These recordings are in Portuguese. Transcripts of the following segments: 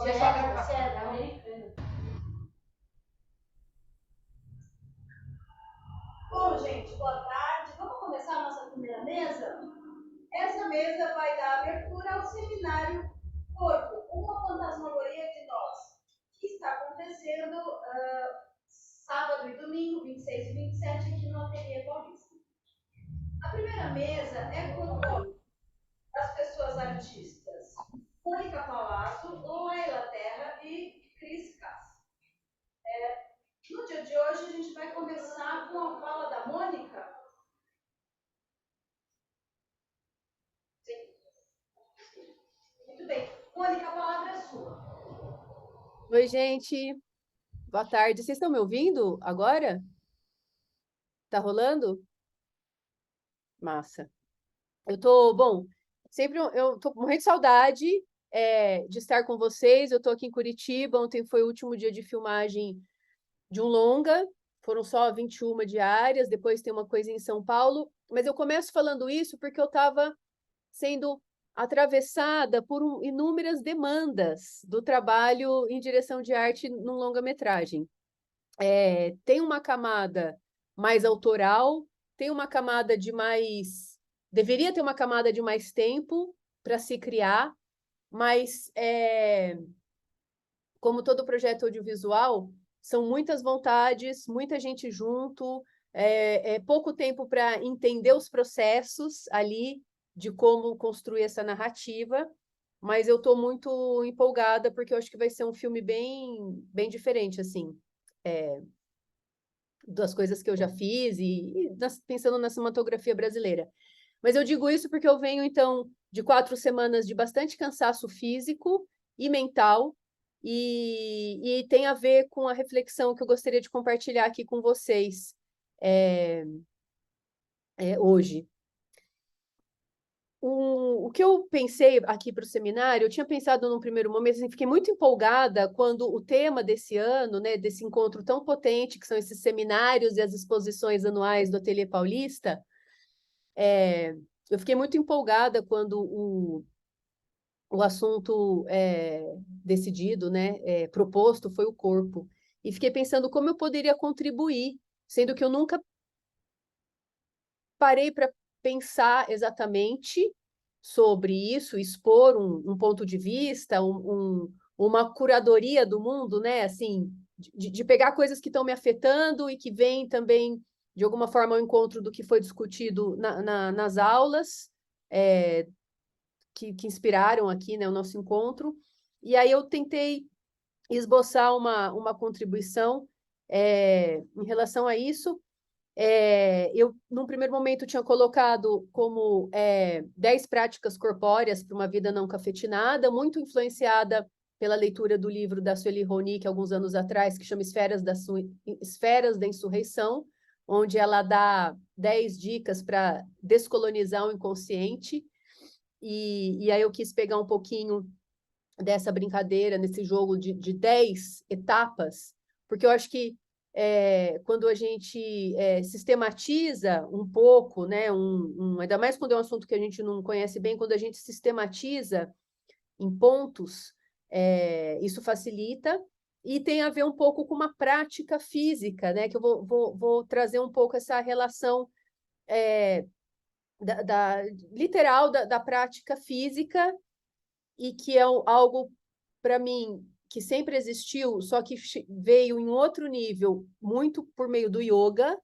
Você é americana. Bom, gente, boa tarde. Vamos começar a nossa primeira mesa? Essa mesa vai dar abertura ao seminário Corpo, uma fantasmagoria de nós, que está acontecendo sábado e domingo, 26 e 27, aqui no Ateliê Paulista. A primeira mesa é com as pessoas artistas Mônica Palazzo, Laila Terra e Cris Cass. No dia de hoje, a gente vai começar com a fala da Mônica. Muito bem. Mônica, a palavra é sua. Oi, gente. Boa tarde. Vocês estão me ouvindo agora? Tá rolando? Massa. Bom, eu tô morrendo de saudade de estar com vocês. Eu tô aqui em Curitiba. Ontem foi o último dia de filmagem de um longa. Foram só 21 diárias. Depois tem uma coisa em São Paulo. Mas eu começo falando isso porque eu estava sendo atravessada por inúmeras demandas do trabalho em direção de arte num longa-metragem. Tem uma camada mais autoral, tem uma camada de mais... Deveria ter uma camada de mais tempo para se criar, mas, como todo projeto audiovisual, são muitas vontades, muita gente junto, pouco tempo para entender os processos ali de como construir essa narrativa, mas eu estou muito empolgada porque eu acho que vai ser um filme bem diferente, assim, das coisas que eu já fiz pensando na cinematografia brasileira. Mas eu digo isso porque eu venho, então, de 4 semanas de bastante cansaço físico e mental, e tem a ver com a reflexão que eu gostaria de compartilhar aqui com vocês hoje. O que eu pensei aqui para o seminário, eu tinha pensado num primeiro momento, assim, fiquei muito empolgada quando o tema desse ano, né, desse encontro tão potente, que são esses seminários e as exposições anuais do Ateliê Paulista, eu fiquei muito empolgada quando o assunto decidido, né, proposto foi o corpo. E fiquei pensando como eu poderia contribuir, sendo que eu nunca parei para pensar exatamente sobre isso, expor um ponto de vista, uma curadoria do mundo, né? Assim, de pegar coisas que estão me afetando e que vêm também, de alguma forma, ao encontro do que foi discutido nas aulas, que inspiraram aqui, né, o nosso encontro. E aí eu tentei esboçar uma contribuição em relação a isso. Eu, num primeiro momento, tinha colocado como 10 práticas corpóreas para uma vida não cafetinada, muito influenciada pela leitura do livro da Sueli Ronick, alguns anos atrás, que chama Esferas da Insurreição, onde ela dá 10 dicas para descolonizar o inconsciente. E aí eu quis pegar um pouquinho dessa brincadeira, nesse jogo de 10 etapas, porque eu acho que quando a gente sistematiza um pouco, né, ainda mais quando é um assunto que a gente não conhece bem, quando a gente sistematiza em pontos, isso facilita, e tem a ver um pouco com uma prática física, né, que eu vou trazer um pouco essa relação literal da prática física, e que é algo, para mim, que sempre existiu, só que veio em outro nível, muito por meio do yoga.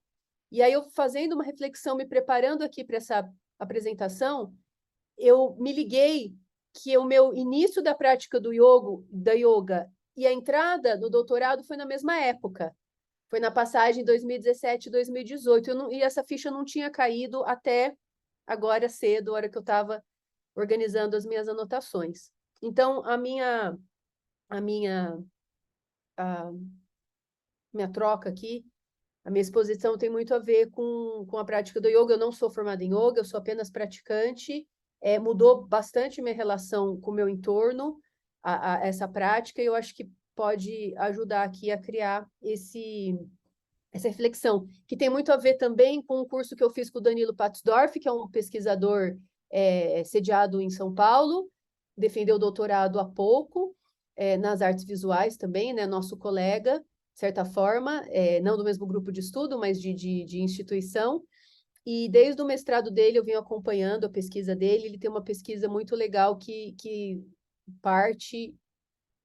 E aí, eu fazendo uma reflexão, me preparando aqui para essa apresentação, eu me liguei que o meu início da prática da yoga e a entrada no doutorado foi na mesma época. Foi na passagem 2017, 2018. E essa ficha não tinha caído até agora cedo, a hora que eu estava organizando as minhas anotações. Então, a minha troca aqui, a minha exposição tem muito a ver com a prática do yoga. Eu não sou formada em yoga, eu sou apenas praticante. Mudou bastante minha relação com o meu entorno, essa prática, e eu acho que pode ajudar aqui a criar essa reflexão, que tem muito a ver também com o curso que eu fiz com o Danilo Patsdorf, que é um pesquisador sediado em São Paulo, defendeu o doutorado há pouco, nas artes visuais também, né? Nosso colega, de certa forma, não do mesmo grupo de estudo, mas de instituição. E desde o mestrado dele eu venho acompanhando a pesquisa dele. Ele tem uma pesquisa muito legal que parte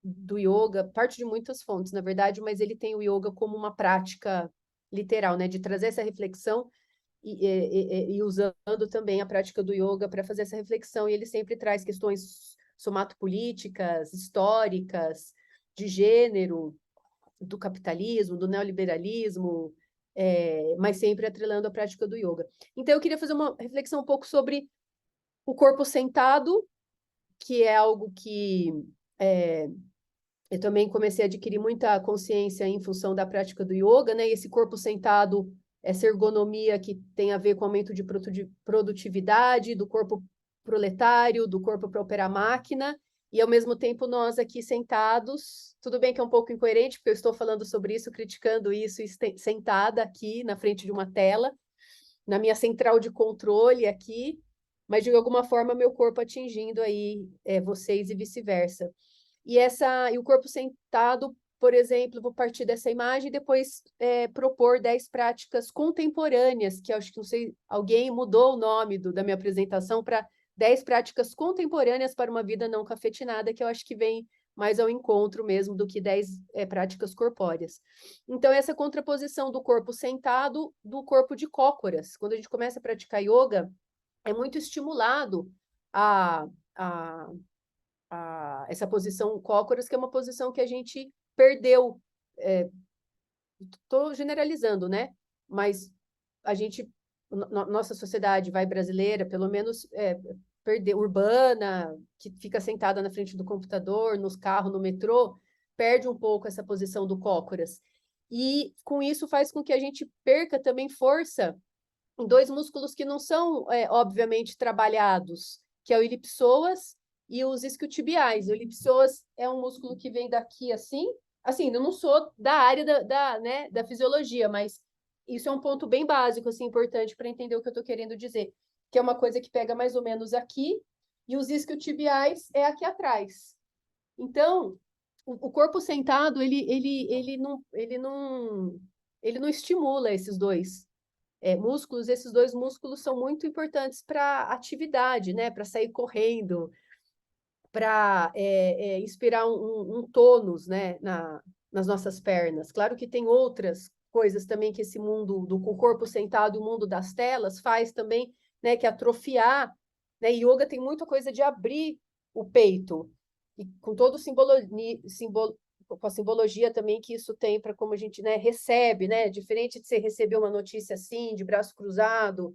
do yoga, parte de muitas fontes, na verdade, mas ele tem o yoga como uma prática literal, né? De trazer essa reflexão e usando também a prática do yoga para fazer essa reflexão. E ele sempre traz questões somatopolíticas, históricas, de gênero, do capitalismo, do neoliberalismo, mas sempre atrelando a prática do yoga. Então, eu queria fazer uma reflexão um pouco sobre o corpo sentado, que é algo que eu também comecei a adquirir muita consciência em função da prática do yoga, né? E esse corpo sentado, essa ergonomia que tem a ver com o aumento de produtividade, do corpo proletário, do corpo para operar a máquina, e ao mesmo tempo nós aqui sentados, tudo bem que é um pouco incoerente, porque eu estou falando sobre isso, criticando isso, sentada aqui na frente de uma tela, na minha central de controle aqui, mas de alguma forma meu corpo atingindo aí vocês e vice-versa. E o corpo sentado, por exemplo, vou partir dessa imagem e depois propor 10 práticas contemporâneas, que eu acho que não sei, alguém mudou o nome da minha apresentação para 10 práticas contemporâneas para uma vida não cafetinada, que eu acho que vem mais ao encontro mesmo do que 10 práticas corpóreas. Então, essa contraposição do corpo sentado do corpo de cócoras. Quando a gente começa a praticar yoga, é muito estimulado a essa posição cócoras, que é uma posição que a gente perdeu. Estou generalizando, né? Mas a gente, nossa sociedade brasileira, pelo menos perdeu, urbana, que fica sentada na frente do computador, nos carros, no metrô, perde um pouco essa posição do cócoras. E com isso faz com que a gente perca também força em dois músculos que não são, obviamente, trabalhados, que é o ilipsoas e os isquiotibiais. O ilipsoas é um músculo que vem daqui assim, eu não sou da área né, da fisiologia, mas isso é um ponto bem básico, assim, importante para entender o que eu estou querendo dizer, que é uma coisa que pega mais ou menos aqui, e os isquiotibiais é aqui atrás. Então, o corpo sentado, ele não estimula esses dois músculos. Esses dois músculos são muito importantes para atividade, né? Para sair correndo, para inspirar um tônus, né? Nas nossas pernas. Claro que tem outras coisas também que esse mundo do corpo sentado, o mundo das telas, faz também, né? Que é atrofiar, né? Yoga tem muita coisa de abrir o peito, e com todo com a simbologia também que isso tem para como a gente, né, recebe, né? Diferente de você receber uma notícia assim, de braço cruzado,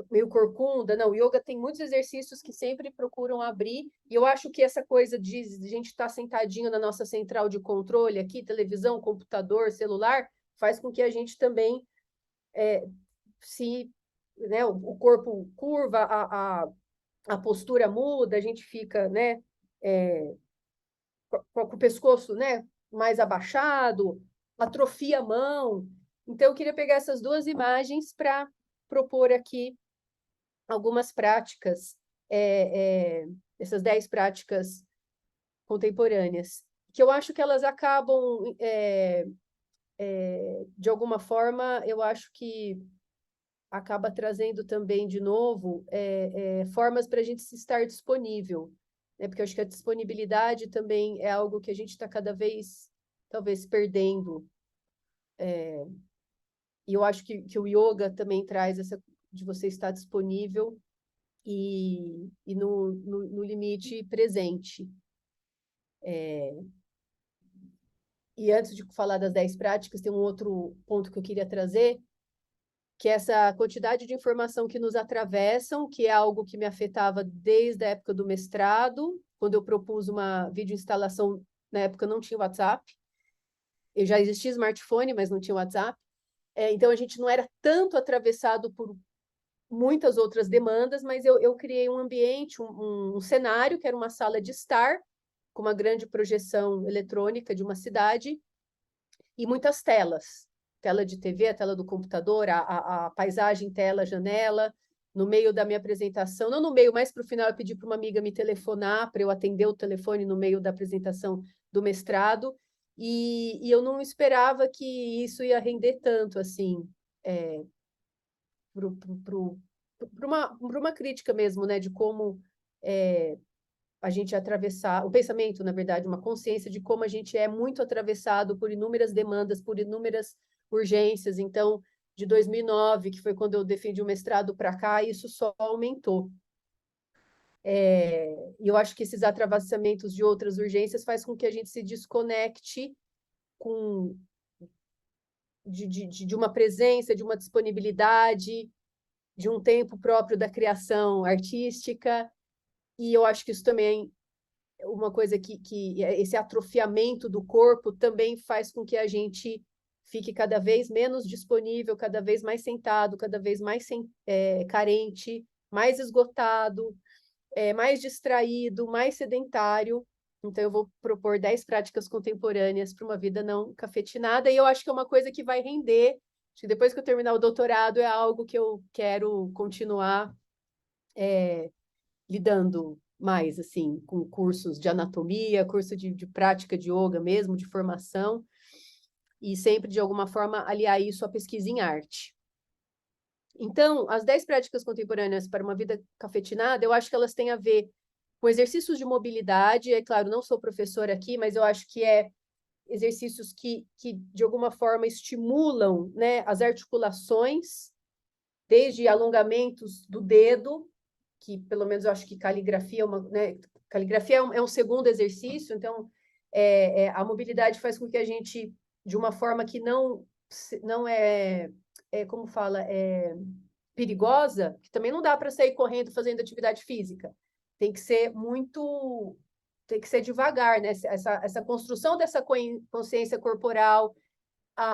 meio corcunda. Não, o yoga tem muitos exercícios que sempre procuram abrir, e eu acho que essa coisa de a gente estar sentadinho na nossa central de controle aqui, televisão, computador, celular, faz com que a gente também né, o corpo curva, a postura muda, a gente fica, né, com o pescoço, né, mais abaixado, atrofia a mão. Então, eu queria pegar essas duas imagens para propor aqui algumas práticas, essas 10 práticas contemporâneas, que eu acho que elas acabam, de alguma forma, eu acho que acaba trazendo também, de novo, formas para a gente se estar disponível, né? Porque eu acho que a disponibilidade também é algo que a gente está cada vez, talvez, perdendo. E eu acho que o yoga também traz essa de você estar disponível e no limite presente. E antes de falar das 10 práticas, tem um outro ponto que eu queria trazer, que é essa quantidade de informação que nos atravessam, que é algo que me afetava desde a época do mestrado, quando eu propus uma videoinstalação. Na época não tinha WhatsApp, eu já existia smartphone, mas não tinha WhatsApp, então a gente não era tanto atravessado por muitas outras demandas, mas eu criei um ambiente, um cenário, que era uma sala de estar, com uma grande projeção eletrônica de uma cidade, e muitas telas, tela de TV, a tela do computador, a paisagem, tela, janela, no meio da minha apresentação, não no meio, mas para o final eu pedi para uma amiga me telefonar, para eu atender o telefone no meio da apresentação do mestrado, e eu não esperava que isso ia render tanto, assim, para uma crítica mesmo, né, de como a gente atravessar, o pensamento, na verdade, uma consciência de como a gente é muito atravessado por inúmeras demandas, por inúmeras urgências. Então, de 2009, que foi quando eu defendi o mestrado para cá, isso só aumentou. E eu acho que esses atravessamentos de outras urgências faz com que a gente se desconecte de uma presença, de uma disponibilidade, de um tempo próprio da criação artística. E eu acho que isso também é uma coisa que esse atrofiamento do corpo também faz com que a gente fique cada vez menos disponível, cada vez mais sentado, cada vez mais carente, mais esgotado, mais distraído, mais sedentário. Então, eu vou propor 10 práticas contemporâneas para uma vida não cafetinada, e eu acho que é uma coisa que vai render. Acho que depois que eu terminar o doutorado, é algo que eu quero continuar lidando mais, assim, com cursos de anatomia, curso de prática de yoga mesmo, de formação, e sempre, de alguma forma, aliar isso à pesquisa em arte. Então, as 10 práticas contemporâneas para uma vida cafetinada, eu acho que elas têm a ver com exercícios de mobilidade. É claro, não sou professora aqui, mas eu acho que exercícios que de alguma forma, estimulam, né, as articulações, desde alongamentos do dedo, que pelo menos eu acho que caligrafia caligrafia é um segundo exercício. Então, a mobilidade faz com que a gente, de uma forma que não como fala, perigosa, que também não dá para sair correndo fazendo atividade física. Tem que ser devagar, né? Essa construção dessa consciência corporal,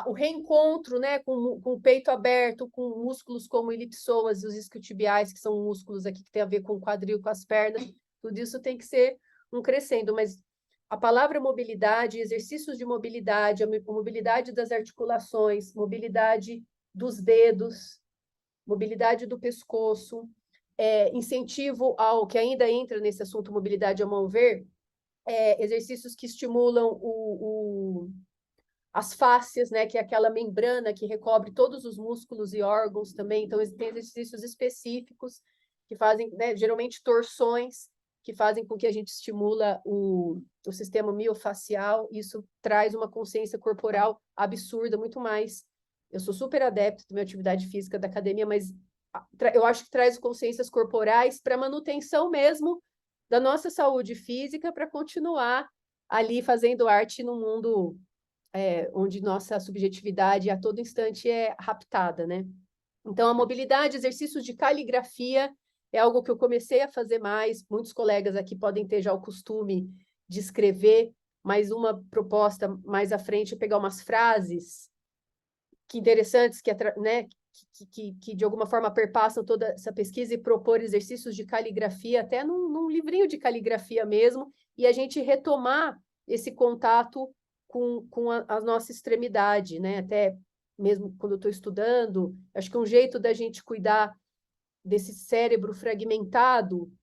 o reencontro, né, com o peito aberto, com músculos como elipsoas e os isquiotibiais, que são músculos aqui que tem a ver com o quadril, com as pernas. Tudo isso tem que ser um crescendo, mas a palavra mobilidade, exercícios de mobilidade, a mobilidade das articulações, mobilidade dos dedos, mobilidade do pescoço, incentivo ao que ainda entra nesse assunto mobilidade ao mover, exercícios que estimulam as fáscias, né, que é aquela membrana que recobre todos os músculos e órgãos também. Então, tem exercícios específicos que fazem, né, geralmente torções, que fazem com que a gente estimula o sistema miofacial. Isso traz uma consciência corporal absurda, muito mais. Eu sou super adepta da minha atividade física da academia, mas eu acho que traz consciências corporais para manutenção mesmo da nossa saúde física, para continuar ali fazendo arte no mundo onde nossa subjetividade a todo instante é raptada, né? Então, a mobilidade, exercícios de caligrafia, é algo que eu comecei a fazer mais. Muitos colegas aqui podem ter já o costume de escrever, mas uma proposta mais à frente é pegar umas frases que interessantes, né, que de alguma forma perpassam toda essa pesquisa, e propor exercícios de caligrafia, até num livrinho de caligrafia mesmo, e a gente retomar esse contato com a nossa extremidade, né? Até mesmo quando eu estou estudando, acho que um jeito da gente cuidar desse cérebro fragmentado,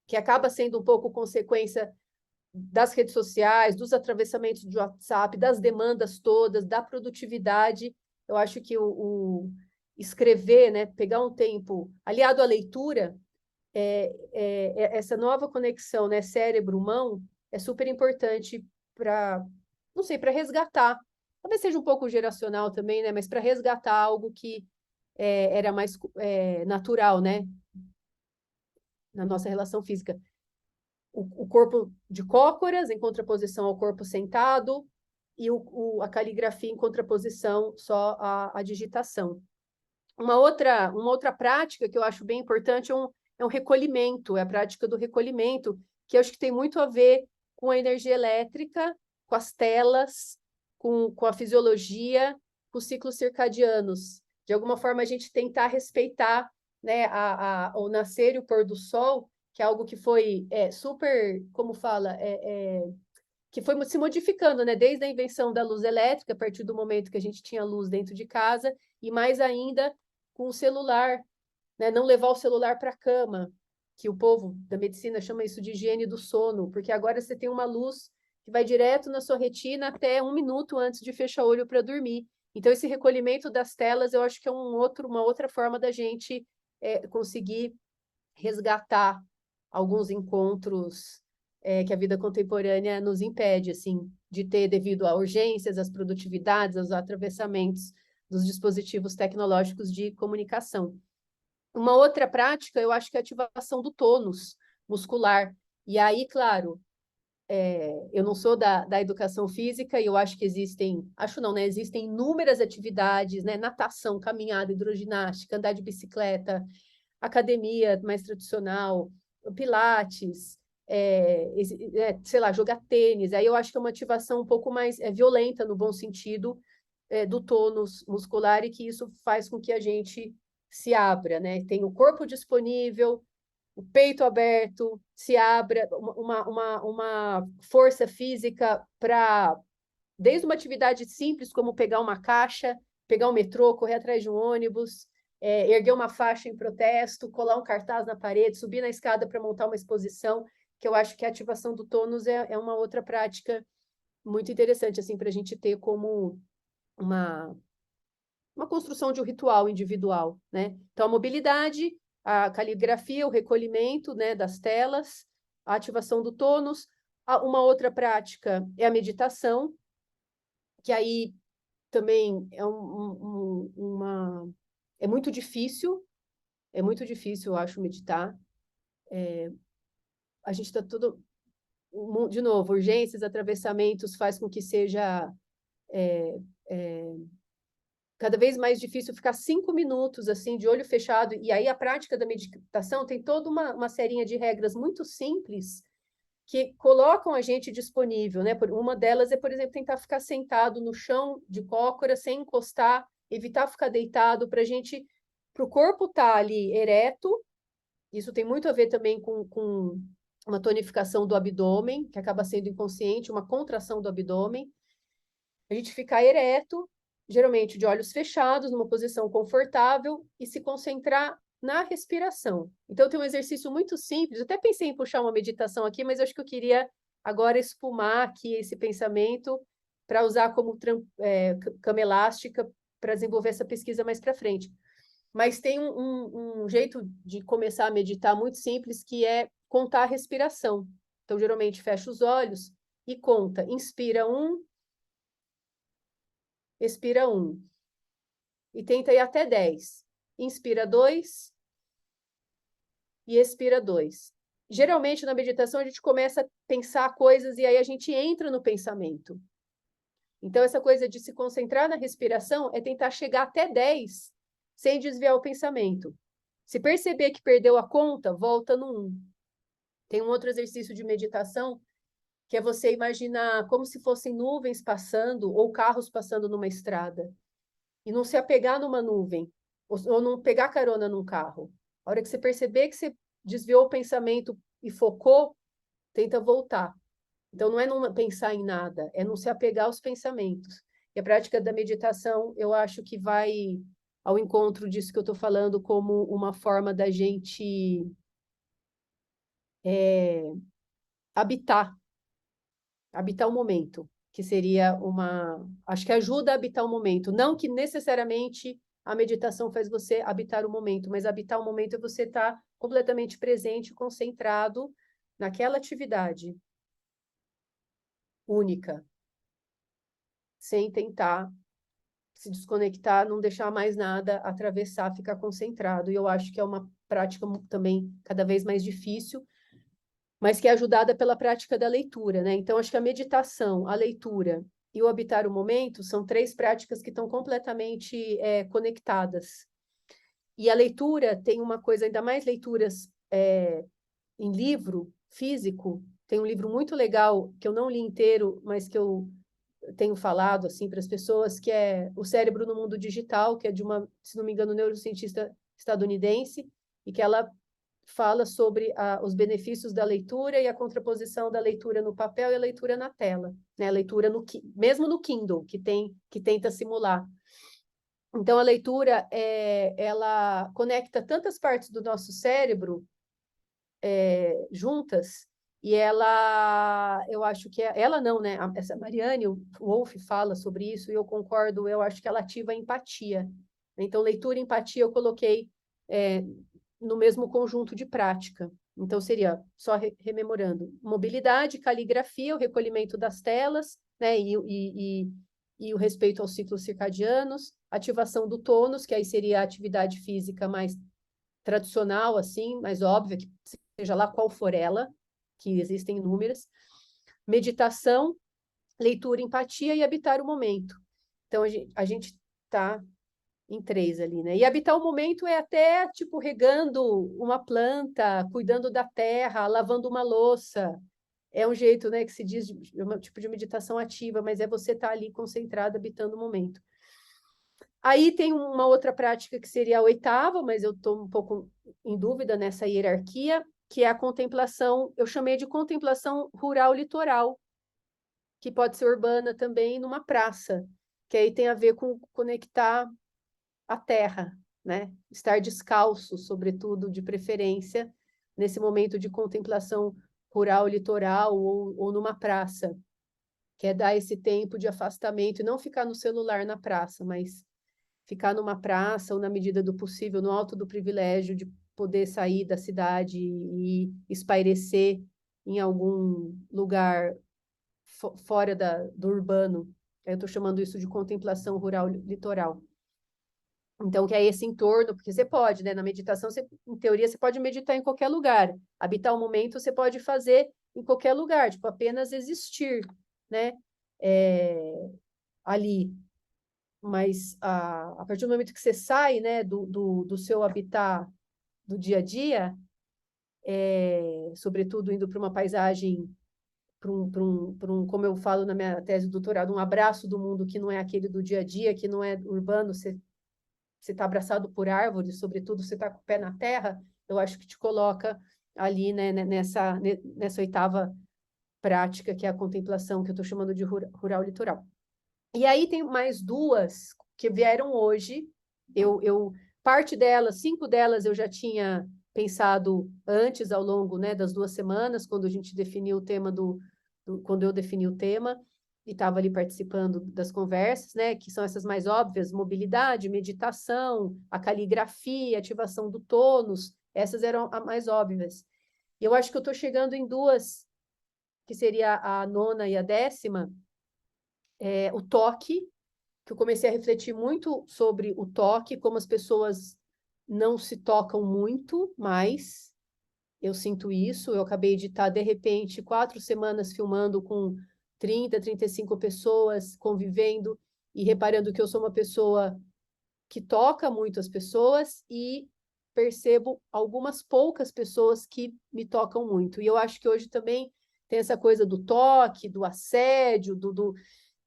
que acaba sendo um pouco consequência das redes sociais, dos atravessamentos de WhatsApp, das demandas todas, da produtividade. Eu acho que o escrever, né, pegar um tempo aliado à leitura, essa nova conexão, né, cérebro-mão, é super importante para, não sei, para resgatar. Talvez seja um pouco geracional também, né, mas para resgatar algo que era mais natural, né, na nossa relação física. O corpo de cócoras em contraposição ao corpo sentado, e a caligrafia em contraposição só à digitação. Uma outra prática que eu acho bem importante é um recolhimento, é a prática do recolhimento, que eu acho que tem muito a ver com a energia elétrica, com as telas, com a fisiologia, com os ciclos circadianos. De alguma forma, a gente tentar respeitar, né, o nascer e o pôr do sol, que é algo que foi super, como fala, que foi se modificando, né, desde a invenção da luz elétrica, a partir do momento que a gente tinha luz dentro de casa, e mais ainda com o celular, né? Não levar o celular para a cama, que o povo da medicina chama isso de higiene do sono, porque agora você tem uma luz que vai direto na sua retina até 1 minuto antes de fechar o olho para dormir. Então, esse recolhimento das telas, eu acho que é uma outra forma da gente conseguir resgatar alguns encontros que a vida contemporânea nos impede, assim, de ter devido a urgências, às produtividades, aos atravessamentos dos dispositivos tecnológicos de comunicação. Uma outra prática, eu acho que é a ativação do tônus muscular. E aí, claro, eu não sou da educação física e eu acho que acho não, né? Existem inúmeras atividades, né? Natação, caminhada, hidroginástica, andar de bicicleta, academia mais tradicional, pilates, sei lá, jogar tênis. Aí eu acho que é uma ativação um pouco mais violenta, no bom sentido, do tônus muscular e que isso faz com que a gente se abra, né? Tem o corpo disponível, o peito aberto, se abra, uma força física para, desde uma atividade simples, como pegar uma caixa, pegar um metrô, correr atrás de um ônibus, erguer uma faixa em protesto, colar um cartaz na parede, subir na escada para montar uma exposição, que eu acho que a ativação do tônus é uma outra prática muito interessante, assim, para a gente ter como uma construção de um ritual individual, né? Então, a mobilidade, a caligrafia, o recolhimento, né, das telas, a ativação do tônus. Uma outra prática é a meditação, que aí também é muito difícil, eu acho, meditar. A gente está todo... De novo, urgências, atravessamentos faz com que seja cada vez mais difícil ficar 5 minutos assim de olho fechado. E aí a prática da meditação tem toda uma serinha de regras muito simples que colocam a gente disponível, né? Uma delas é, por exemplo, tentar ficar sentado no chão de cócora sem encostar, evitar ficar deitado para o corpo estar ali ereto. Isso tem muito a ver também com uma tonificação do abdômen, que acaba sendo inconsciente, uma contração do abdômen. A gente ficar ereto, geralmente de olhos fechados, numa posição confortável, e se concentrar na respiração. Então, tem um exercício muito simples. Eu até pensei em puxar uma meditação aqui, mas acho que eu queria agora espumar aqui esse pensamento para usar como cama elástica para desenvolver essa pesquisa mais para frente. Mas tem um jeito de começar a meditar muito simples, que é contar a respiração. Então, geralmente, fecha os olhos e conta. Inspira 1, expira 1. E tenta ir até 10. Inspira 2 e expira 2. Geralmente, na meditação, a gente começa a pensar coisas e aí a gente entra no pensamento. Então, essa coisa de se concentrar na respiração é tentar chegar até 10 sem desviar o pensamento. Se perceber que perdeu a conta, volta no 1. Tem um outro exercício de meditação que é você imaginar como se fossem nuvens passando ou carros passando numa estrada. E não se apegar numa nuvem, ou não pegar carona num carro. A hora que você perceber que você desviou o pensamento e focou, tenta voltar. Então, não é não pensar em nada, é não se apegar aos pensamentos. E a prática da meditação, eu acho que vai ao encontro disso que eu estou falando, como uma forma da gente habitar o momento, que seria acho que ajuda a habitar o momento. Não que necessariamente a meditação faz você habitar o momento, mas habitar o momento é você estar completamente presente, concentrado naquela atividade única, sem tentar se desconectar, não deixar mais nada atravessar, ficar concentrado. E eu acho que é uma prática também cada vez mais difícil, mas que é ajudada pela prática da leitura, né? Então, acho que a meditação, a leitura e o habitar o momento são 3 práticas que estão completamente conectadas. E a leitura tem uma coisa, ainda mais leituras em livro físico. Tem um livro muito legal, que eu não li inteiro, mas que eu tenho falado assim para as pessoas, que é O Cérebro no Mundo Digital, que é de uma, se não me engano, neurocientista estadunidense, e que ela fala sobre os benefícios da leitura e a contraposição da leitura no papel e a leitura na tela, né? A leitura mesmo no Kindle, que tenta simular. Então, a leitura, ela conecta tantas partes do nosso cérebro juntas, e eu acho que ela não, né? Essa Marianne Wolf fala sobre isso, e eu concordo, eu acho que ela ativa a empatia. Então, leitura e empatia eu coloquei no mesmo conjunto de prática. Então, seria, só rememorando, mobilidade, caligrafia, o recolhimento das telas, né? E o respeito aos ciclos circadianos, ativação do tônus, que aí seria a atividade física mais tradicional, assim, mais óbvia, que seja lá qual for ela, que existem inúmeras, meditação, leitura, empatia e habitar o momento. Então, a gente está em 3 ali, né? E habitar o momento é até, tipo, regando uma planta, cuidando da terra, lavando uma louça. É um jeito, né, que se diz, um tipo de meditação ativa, mas é você estar ali concentrado, habitando o momento. Aí tem uma outra prática que seria a 8ª, mas eu estou um pouco em dúvida nessa hierarquia, que é a contemplação, eu chamei de contemplação rural litoral, que pode ser urbana também, numa praça, que aí tem a ver com conectar a terra, né? Estar descalço, sobretudo, de preferência, nesse momento de contemplação rural litoral ou numa praça, que é dar esse tempo de afastamento e não ficar no celular na praça, mas ficar numa praça ou, na medida do possível, no alto do privilégio de poder sair da cidade e espairecer em algum lugar fora do urbano. Eu estou chamando isso de contemplação rural litoral. Então, que é esse entorno, porque você pode, né? Na meditação, em teoria, você pode meditar em qualquer lugar. Habitar o momento, você pode fazer em qualquer lugar, tipo, apenas existir, né? Ali. Mas a partir do momento que você sai, né, do seu habitat do dia a dia, sobretudo indo para uma paisagem, como eu falo na minha tese de doutorado, um abraço do mundo que não é aquele do dia a dia, que não é urbano, você está abraçado por árvores, sobretudo você está com o pé na terra, eu acho que te coloca ali, né, nessa 8ª prática, que é a contemplação, que eu estou chamando de rural litoral. E aí tem mais 2 que vieram hoje. Parte delas, 5 delas, eu já tinha pensado antes, ao longo, né, das 2 semanas, quando a gente definiu o tema quando eu defini o tema, e estava ali participando das conversas, né, que são essas mais óbvias: mobilidade, meditação, a caligrafia, ativação do tônus, essas eram as mais óbvias. E eu acho que eu estou chegando em 2, que seria a 9ª e a 10ª, o toque, que eu comecei a refletir muito sobre o toque, como as pessoas não se tocam muito mais. Eu sinto isso. Eu acabei de estar, de repente, 4 semanas filmando com 30, 35 pessoas, convivendo e reparando que eu sou uma pessoa que toca muito as pessoas e percebo algumas poucas pessoas que me tocam muito. E eu acho que hoje também tem essa coisa do toque, do assédio,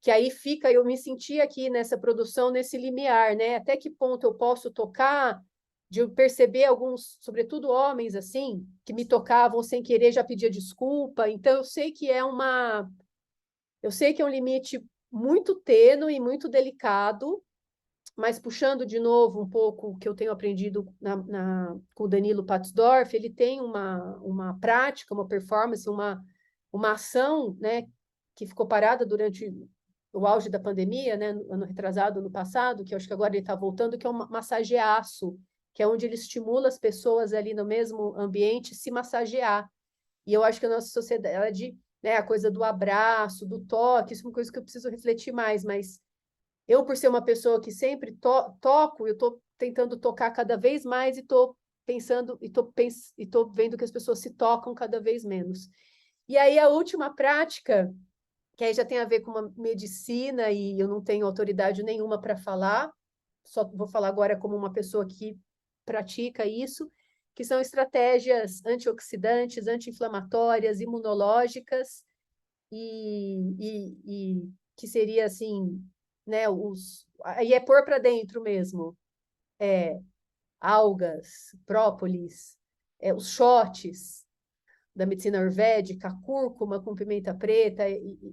que aí fica, eu me senti aqui nessa produção, nesse limiar, né? Até que ponto eu posso tocar, de eu perceber alguns, sobretudo homens, assim, que me tocavam sem querer, já pedia desculpa. Então, eu sei que é um limite muito tênue e muito delicado, mas puxando de novo um pouco o que eu tenho aprendido com o Danilo Patsdorf, ele tem uma prática, uma performance, uma ação, né, que ficou parada durante o auge da pandemia, né, ano retrasado, ano passado, que eu acho que agora ele está voltando, que é um massageaço, que é onde ele estimula as pessoas ali no mesmo ambiente se massagear. E eu acho que a nossa sociedade, né, a coisa do abraço, do toque, isso é uma coisa que eu preciso refletir mais, mas eu, por ser uma pessoa que sempre toco, eu estou tentando tocar cada vez mais e estou pensando, e estou vendo que as pessoas se tocam cada vez menos. E aí a última prática, que aí já tem a ver com uma medicina, e eu não tenho autoridade nenhuma para falar, só vou falar agora como uma pessoa que pratica isso, que são estratégias antioxidantes, anti-inflamatórias, imunológicas, e que seria assim, né, aí é pôr para dentro mesmo, algas, própolis, os shots da medicina ayurvédica, cúrcuma com pimenta preta.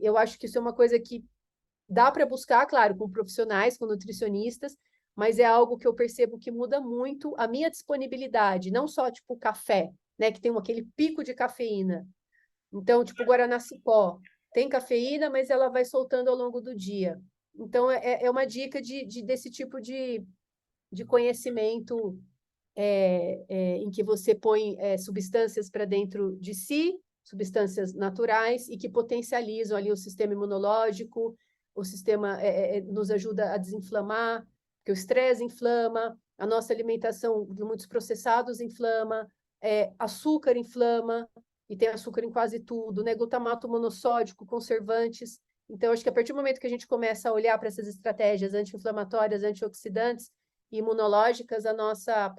Eu acho que isso é uma coisa que dá para buscar, claro, com profissionais, com nutricionistas, mas é algo que eu percebo que muda muito a minha disponibilidade, não só tipo o café, né, que tem aquele pico de cafeína. Então, tipo, o Guaraná Cipó tem cafeína, mas ela vai soltando ao longo do dia. Então, é uma dica desse tipo de conhecimento em que você põe substâncias para dentro de si, substâncias naturais, e que potencializam ali o sistema imunológico, o sistema nos ajuda a desinflamar, porque o estresse inflama, a nossa alimentação de muitos processados inflama, açúcar inflama, e tem açúcar em quase tudo, né? Glutamato monossódico, conservantes. Então, acho que a partir do momento que a gente começa a olhar para essas estratégias anti-inflamatórias, antioxidantes, imunológicas, a nossa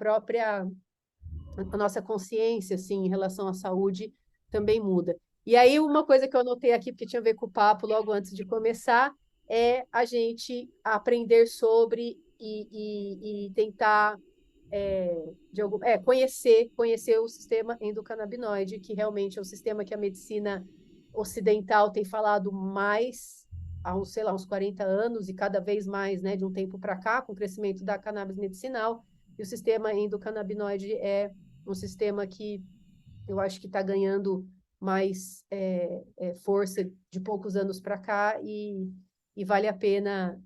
consciência, assim, em relação à saúde também muda. E aí, uma coisa que eu anotei aqui, porque tinha a ver com o papo logo antes de começar, é a gente aprender sobre e tentar conhecer o sistema endocannabinoide, que realmente é o sistema que a medicina ocidental tem falado mais há uns, sei lá, uns 40 anos e cada vez mais, né, de um tempo para cá, com o crescimento da cannabis medicinal, e o sistema endocannabinoide é um sistema que eu acho que está ganhando mais força de poucos anos para cá e vale a pena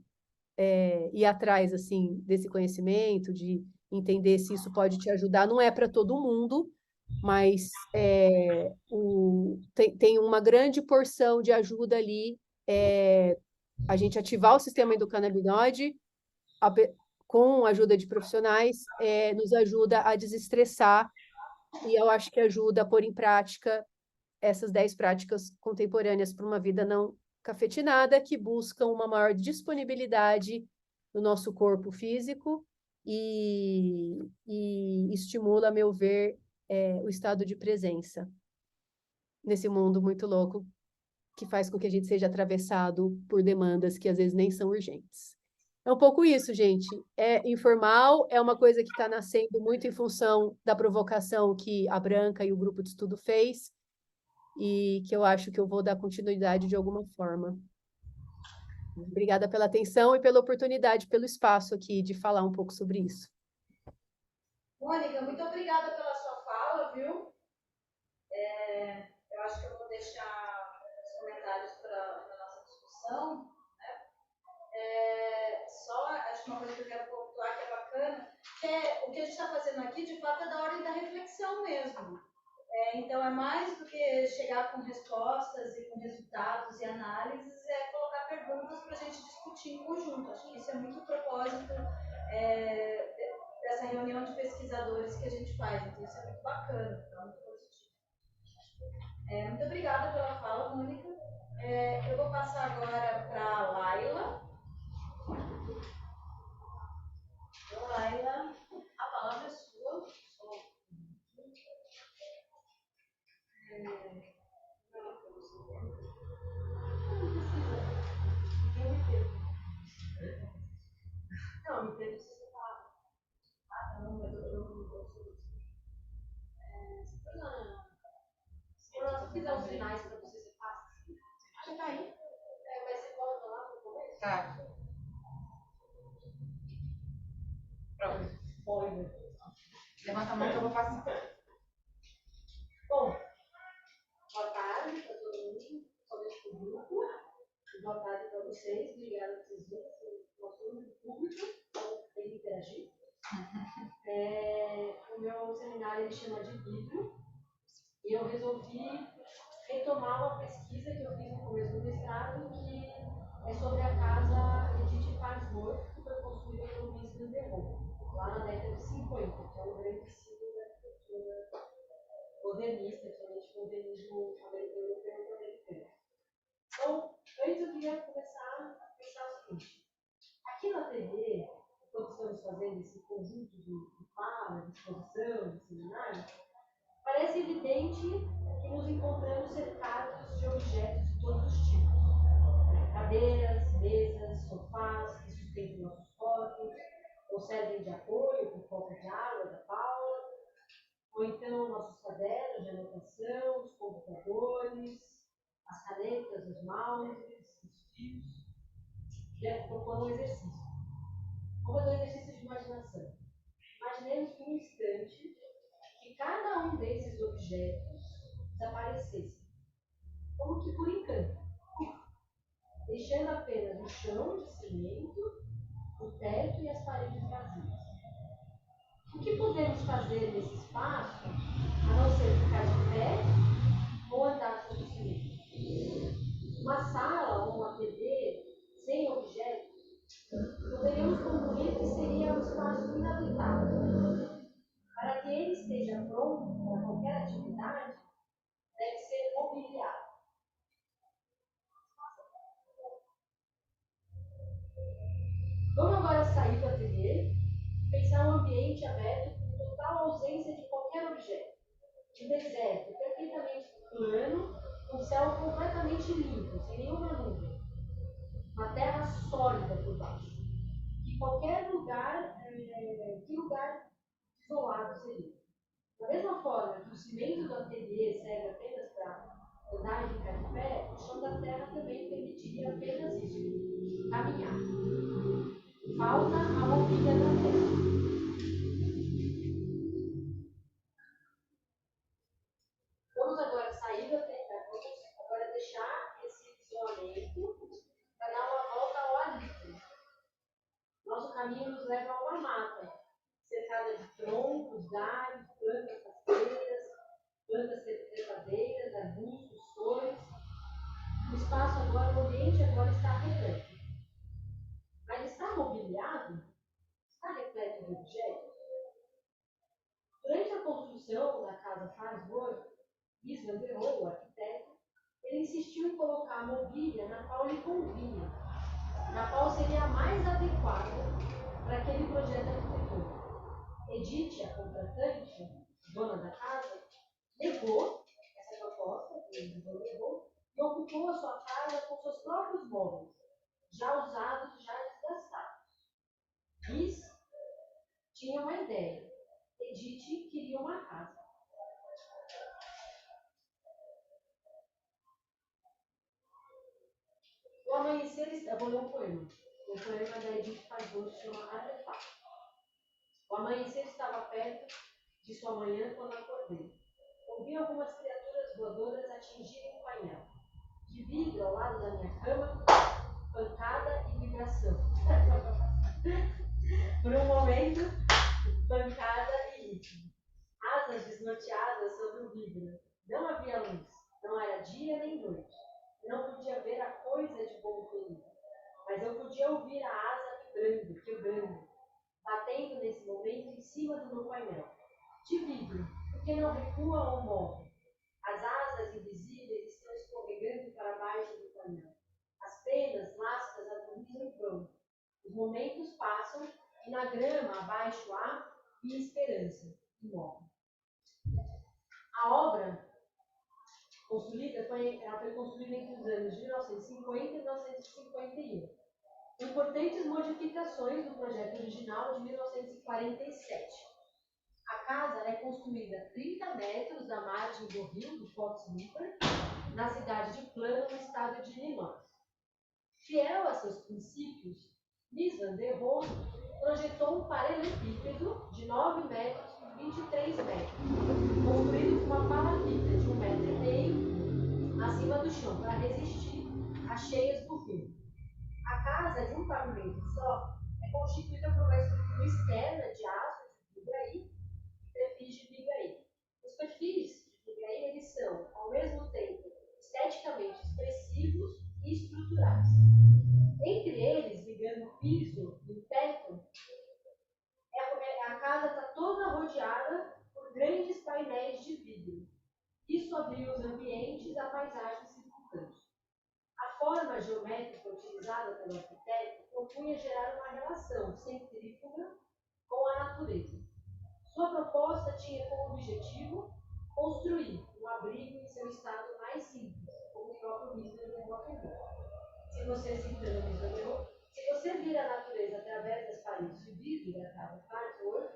ir atrás assim desse conhecimento, de entender se isso pode te ajudar. Não é para todo mundo, mas tem uma grande porção de ajuda ali. A gente ativar o sistema endocannabinoide com a ajuda de profissionais nos ajuda a desestressar e eu acho que ajuda a pôr em prática essas 10 práticas contemporâneas para uma vida não cafetinada, que buscam uma maior disponibilidade no nosso corpo físico e estimula, a meu ver, o estado de presença nesse mundo muito louco que faz com que a gente seja atravessado por demandas que às vezes nem são urgentes. É um pouco isso, gente. É informal, é uma coisa que está nascendo muito em função da provocação que a Branca e o grupo de estudo fez, e que eu acho que eu vou dar continuidade de alguma forma. Obrigada pela atenção e pela oportunidade, pelo espaço aqui de falar um pouco sobre isso. Mônica, muito obrigada pela sua fala, viu? Eu acho que eu vou deixar os comentários para a nossa discussão. Só acho que uma coisa que eu quero pontuar que é bacana, que o que a gente está fazendo aqui, de fato, é da ordem da reflexão mesmo. Então, é mais do que chegar com respostas e com resultados e análises, é colocar perguntas para a gente discutir em conjunto. Acho que isso é muito o propósito dessa reunião de pesquisadores que a gente faz. Então, isso é muito bacana, é muito positivo. Muito obrigada pela fala, Mônica. Eu vou passar agora para a Laila. Laila, a palavra é sua. Não, me teve que separar. Ah, não, mas eu não consigo. Se eu fizer os sinais para você, você passa. Ah, já tá aí? Mas você volta lá para o começo? Tá. Pronto. Spoiler. Levanta a mão que eu vou passar. Bom, boa tarde para todo mundo, somente para o grupo. Boa tarde para vocês. Obrigada por vocês verem. Nosso único público tem que interagir. O meu seminário ele chama de Vidro. E eu resolvi retomar uma pesquisa que eu fiz no começo do mestrado, que é sobre a casa Edith Farnsworth, que foi construída pelo Luiz Vanderhoek, lá na década de 50, que é um grande símbolo da arquitetura modernista, principalmente modernismo europeu e americano. Então, antes eu queria começar a pensar o seguinte: aqui na TV, quando estamos fazendo esse conjunto de fala, de exposição, de seminário, parece evidente que nos encontramos cercados de objetos de todos os tipos. Cadeiras, mesas, sofás que sustentam nossos corpos, ou servem de apoio para o copo de água da Paula, ou então nossos cadernos de anotação, os computadores, as canetas, os mouses, os fios. Já propõe um exercício. Vamos fazer um exercício de imaginação. Imaginemos por um instante que cada um desses objetos desaparecesse, como que por encanto, deixando apenas o chão de cimento, o teto e as paredes vazias. O que podemos fazer nesse espaço, a não ser ficar de pé ou andar sobre o cimento? Uma sala ou uma TV sem objetos, poderíamos concluir que seria um espaço inabitável. Para que ele esteja pronto para qualquer atividade, deve ser mobiliado. Vamos agora sair do ateliê e pensar um ambiente aberto com total ausência de qualquer objeto. Um deserto perfeitamente plano, um céu completamente limpo, sem nenhuma nuvem. Uma terra sólida por baixo. Que qualquer lugar, que lugar isolado seria. Da mesma forma que o cimento do ateliê serve apenas para andar e ficar de pé, o chão da terra também permitiria apenas isso, caminhar. Falta a mobília da terra. Vamos agora sair da terra, vamos agora deixar esse isolamento para dar uma volta ao ar livre. Nosso caminho nos leva a uma mata, cercada de troncos, galhos, plantas rasteiras, plantas trepadeiras, arbustos, flores. O espaço agora, o ambiente agora está repleto. Mas está mobiliado? Está repleto de objetos? Durante a construção da casa Farnsworth, Mies van der Rohe, o arquiteto, ele insistiu em colocar a mobília na qual lhe convinha, na qual seria a mais adequada para aquele projeto arquitetônico. Edith, a contratante, dona da casa, negou essa proposta, negou, e ocupou a sua casa com seus próprios móveis, já usados, já desgastados. Mies tinha uma ideia. Edith queria uma casa. O amanhecer, eu vou ler um poema. O poema da Edith Farnsworth chama Artefato. O amanhecer estava perto de sua manhã quando acordei. Ouvi algumas criaturas voadoras atingirem o painel. De vidro ao lado da minha cama, pancada e vibração. Por um momento, pancada e ritmo. Asas desnorteadas sobre o vidro. Não havia luz. Não era dia nem noite. Não podia ver a coisa de bom feliz. Mas eu podia ouvir a asa vibrando, quebrando, batendo nesse momento em cima do meu painel. De vidro, porque não recua ou morre. As asas invisíveis estão escorregando para baixo do painel. As penas lascas agonizam em vão. Os momentos passam e na grama abaixo há minha esperança e morre. A obra construída foi construída entre os anos de 1950 e 1951. Importantes modificações do projeto original de 1947. A casa é construída a 30 metros da margem do rio do Fox River, na cidade de Plano, no estado de Illinois. Fiel a seus princípios, Mies van der Rohe projetou um paralelepípedo de 9 metros por 23 metros, construído com uma palafita de 1,5 metro acima do chão, para resistir às cheias do rio. A casa, de um pavimento só, é constituída por uma estrutura externa de aço de vigaí e perfis de vigaí. Os perfis de vigaí, eles são, ao mesmo tempo, esteticamente expressivos e estruturais. Entre eles, ligando o piso e o teto, a casa está toda rodeada por grandes painéis de vidro. Isso abriu os ambientes à paisagem circundante. A forma geométrica utilizada pelo arquiteto propunha gerar uma relação centrífuga com a natureza. Sua proposta tinha como objetivo construir um abrigo em seu estado mais simples, como o próprio Mies van der Rohe afirmou. Se você vir a natureza através das paredes de vidro da casa Farnsworth,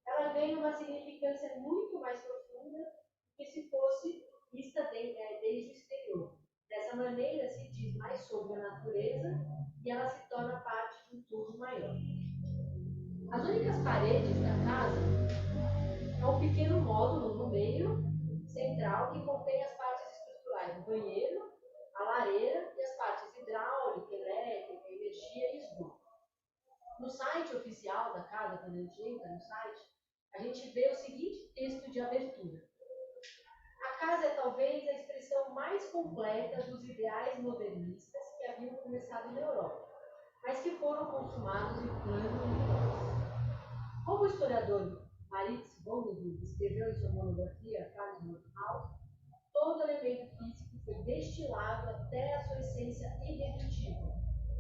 ela ganha uma significância muito mais profunda do que se fosse vista desde o exterior. Dessa maneira, se diz mais sobre a natureza e ela se torna parte de um todo maior. As únicas paredes da casa é um pequeno módulo no meio central que contém as partes estruturais do banheiro, a lareira e as partes hidráulica, elétrica, energia e esgoto. No site oficial da casa, quando a gente entra no site, a gente vê o seguinte texto de abertura. A casa é talvez a expressão mais completa dos ideais modernistas que haviam começado na Europa, mas que foram consumados em plano universal. Como o historiador Maritz Vonnegut escreveu em sua monografia Farnsworth House, todo elemento físico foi destilado até a sua essência irredutível.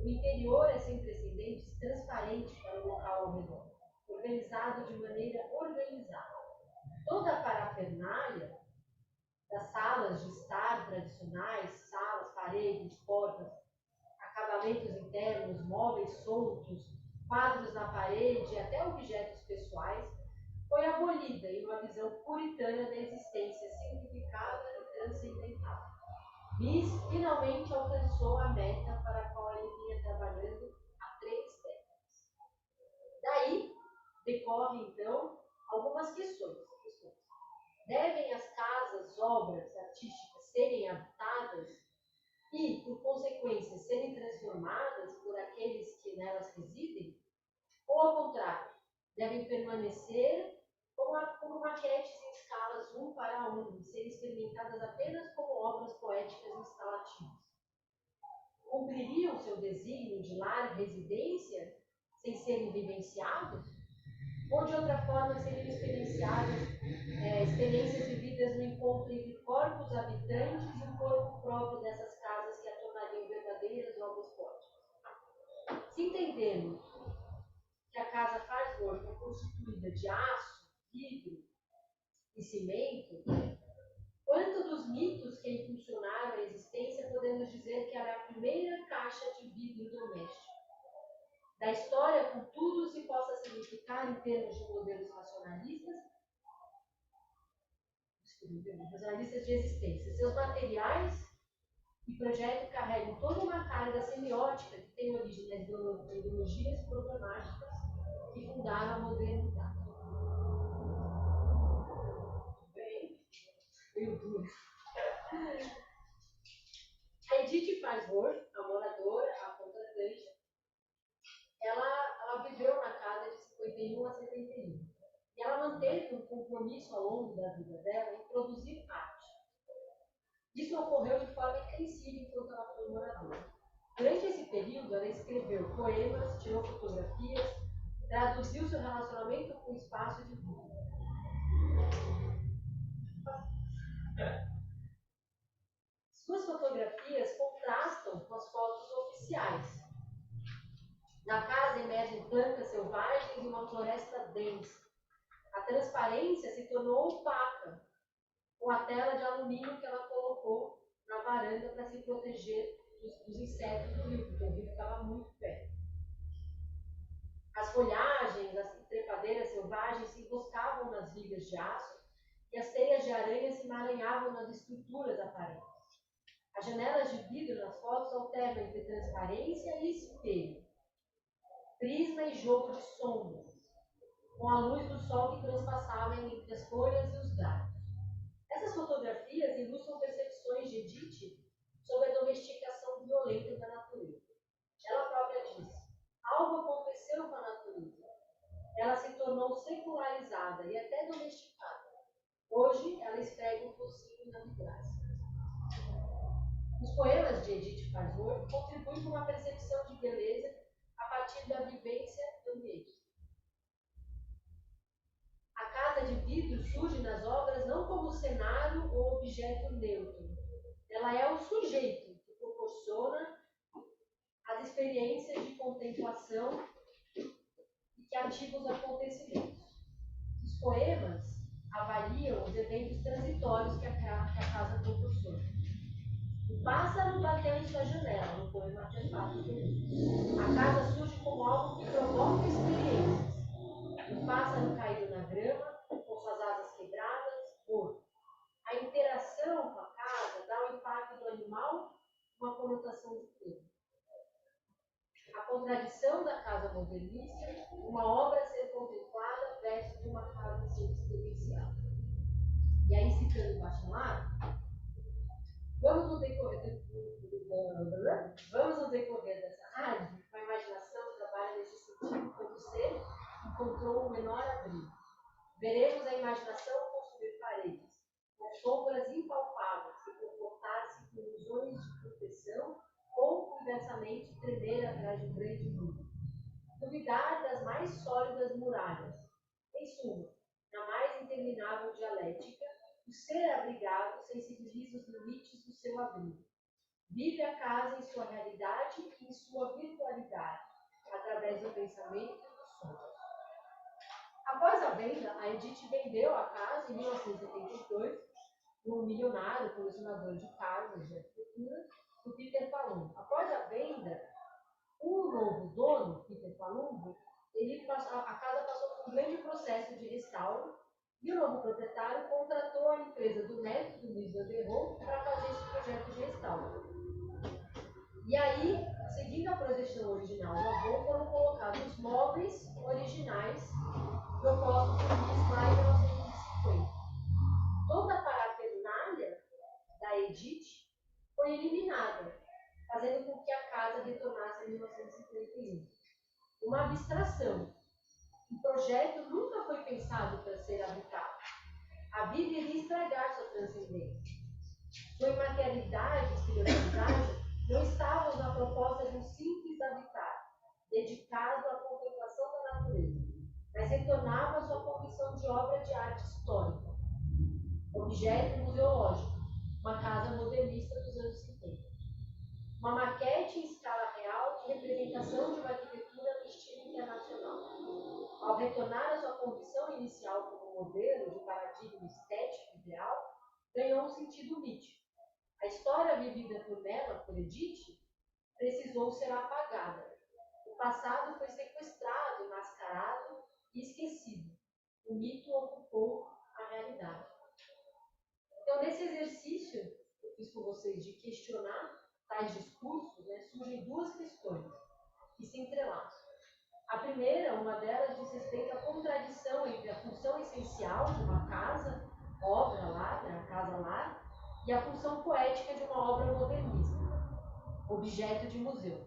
O interior é sem precedentes transparente para o local ao redor, organizado de maneira organizada. Toda a parafernália das salas de estar tradicionais, salas, paredes, portas, acabamentos internos, móveis soltos, quadros na parede e até objetos pessoais, foi abolida em uma visão puritana da existência simplificada e transcendental. Bis finalmente alcançou a meta para a qual ele vinha trabalhando há 3 décadas. Daí decorrem, então, algumas questões. Devem as casas, obras artísticas serem habitadas e, por consequência, serem transformadas por aqueles que nelas residem? Ou, ao contrário, devem permanecer como maquetes em escalas 1 para 1 e serem experimentadas apenas como obras poéticas instalativas? Cumpririam seu desígnio de lar e residência sem serem vivenciados? Ou, de outra forma, seriam experiências vividas no encontro entre corpos habitantes e o corpo próprio dessas casas que a tornariam verdadeiras obras poéticas? Se entendermos que a casa Farnsworth é constituída de aço, vidro e cimento, quanto dos mitos que impulsionaram a existência podemos dizer que ela é a primeira caixa de vidro doméstico? Da história, contudo, se possa significar em termos de modelos racionalistas de existência. Seus materiais e projeto carregam toda uma carga semiótica que tem origem nas ideologias programáticas que fundaram a modernidade. Bem, meio duro. A Edith Farnsworth, a moradora, a contratante, ela viveu na casa de 51 a 71. E ela manteve um compromisso ao longo da vida dela em produzir arte. Isso ocorreu de forma intensiva enquanto ela foi moradora. Durante esse período, ela escreveu poemas, tirou fotografias, traduziu seu relacionamento com o espaço de vida. Suas fotografias contrastam com as fotos oficiais. Na casa emergem plantas selvagens e uma floresta densa. A transparência se tornou opaca com a tela de alumínio que ela colocou na varanda para se proteger dos insetos do rio, porque o rio ficava muito perto. As folhagens, as trepadeiras selvagens se enroscavam nas vigas de aço e as teias de aranha se emaranhavam nas estruturas aparentes. As janelas de vidro nas fotos alternam entre transparência e espelho, prisma e jogo de sombras, com a luz do sol que transpassava entre as folhas e os galhos. Essas fotografias ilustram percepções de Edith sobre a domesticação violenta da natureza. Ela própria diz: algo aconteceu com a natureza. Ela se tornou secularizada e até domesticada. Hoje, ela esfrega um focinho na vidraça. Os poemas de Edith Farnsworth contribuem com uma percepção de beleza a partir da vivência do ambiente. A casa de vidro surge nas obras não como cenário ou objeto neutro. Ela é o sujeito que proporciona as experiências de contemplação e que ativa os acontecimentos. Os poemas avaliam os eventos transitórios que a casa proporciona. O pássaro bateu em sua janela, no poema Artefato Feliz. A casa surge como algo que provoca experiências. O pássaro caído na grama, com suas asas quebradas, morto. A interação com a casa dá ao impacto do animal uma conotação de termo. A contradição da casa modernista, uma obra a ser versus de uma casa sem experiencial. E aí, citando o Bachelard, vamos no decorrer dessa rádio, a imaginação trabalha nesse sentido quando o ser encontrou o menor abrigo. Veremos a imaginação construir paredes, com sombras impalpáveis, e comportar-se com ilusões de proteção ou, inversamente, tremer atrás de um grande muro. Duvidar das mais sólidas muralhas. Em suma, na mais interminável dialética, o ser abrigado sensibiliza os limites do seu abrigo. Vive a casa em sua realidade e em sua virtualidade, através do pensamento e dos sonhos. Após a venda, a Edith vendeu a casa em 1972 para um milionário colecionador de casas de arquitetura, o Peter Palumbo. Após a venda, o novo dono, Peter Palumbo, a casa passou por um grande processo de restauro e o novo proprietário contratou a empresa do neto do Luiz Van der Rohe para fazer esse projeto de restauro. E aí, seguindo a projeção original do avô, foram colocados os móveis originais propostos por Luiz lá em 1950. Toda a parafernália da Edith foi eliminada, fazendo com que a casa retornasse em 1951. Uma abstração. O projeto nunca foi pensado para ser habitado. A vida iria estragar sua transcendência. Sua imaterialidade e espiritualidade não estavam na proposta de um simples habitat, dedicado à contemplação da natureza, mas retornava à sua condição de obra de arte histórica, objeto museológico, uma casa modernista dos anos 50. Uma maquete em escala real de representação de uma arquitetura no estilo internacional. Ao retornar à sua condição inicial como modelo de paradigma estético ideal, ganhou um sentido mítico. A história vivida por Nela, por Edith, precisou ser apagada. O passado foi sequestrado, mascarado e esquecido. O mito ocupou a realidade. Então, nesse exercício que eu fiz com vocês de questionar tais discursos, surgem duas questões que se entrelaçam. A primeira, uma delas, diz respeito à contradição entre a função essencial de uma casa, obra lá, a casa-lar, e a função poética de uma obra modernista, objeto de museu.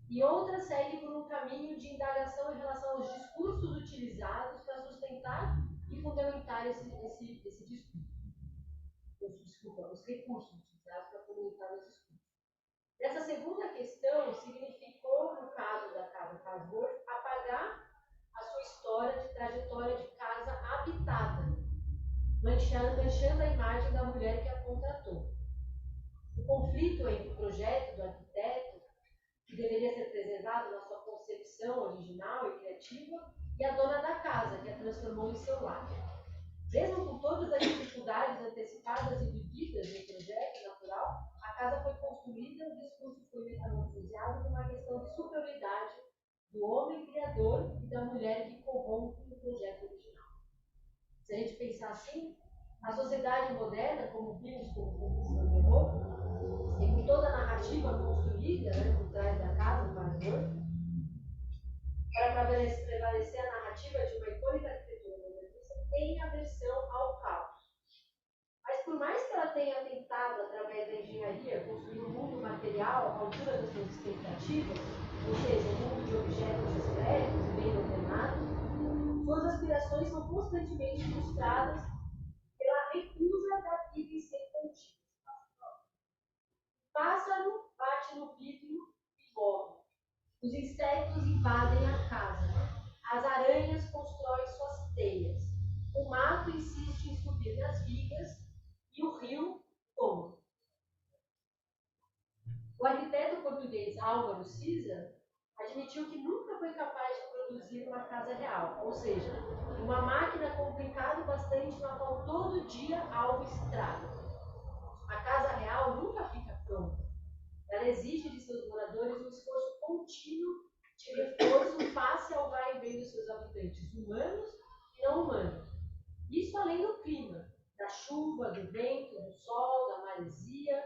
E outra segue por um caminho de indagação em relação aos discursos utilizados para sustentar e fundamentar esse discurso. Os recursos utilizados para fundamentar os discursos. Essa segunda questão significou, no caso da Casa Casuarth, apagar a sua história de trajetória de casa habitada, manchando a imagem da mulher que a contratou. O conflito entre o projeto do arquiteto, que deveria ser preservado na sua concepção original e criativa, e a dona da casa, que a transformou em seu lar. Mesmo com todas as dificuldades antecipadas e vividas no projeto natural, a casa foi construída, o discurso foi metamorfoseado por uma questão de superioridade do homem criador e da mulher que corrompe o projeto original. Se a gente pensar assim, a sociedade moderna, como vimos com o professor Verrou, e com toda a narrativa construída por trás da casa, para prevalecer a narrativa de uma icônica arquitetura modernista, tem aversão ao caos. Mas por mais que ela tenha tentado, através da engenharia, construir um mundo material à altura das suas expectativas, ou seja, um mundo de objetos esféricos e bem ordenados, suas aspirações são constantemente frustradas pela recusa da vida em ser contínua. O pássaro bate no vidro e morre. Os insetos invadem a casa. As aranhas constroem suas teias. O mato insiste em subir nas vigas e o rio toma. O arquiteto português Álvaro Siza admitiu que nunca foi capaz de produzir uma casa real, ou seja, uma máquina complicada o bastante na qual todo dia algo estraga. A casa real nunca fica pronta. Ela exige de seus moradores um esforço contínuo de reforço face ao vai e vem dos seus habitantes, humanos e não humanos. Isso além do clima, da chuva, do vento, do sol, da maresia.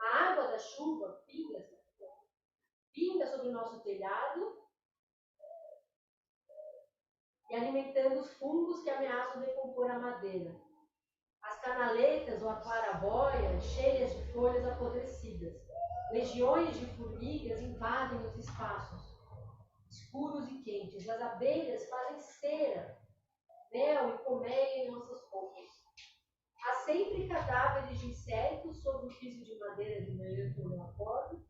A água da chuva pinga sobre o nosso telhado e alimentando os fungos que ameaçam decompor a madeira. As canaletas ou a claraboia cheias de folhas apodrecidas. Legiões de formigas invadem os espaços escuros e quentes. As abelhas fazem cera, mel e colmeia em nossas roupas. Há sempre cadáveres de insetos sobre o piso de madeira de manhã quando eu acordo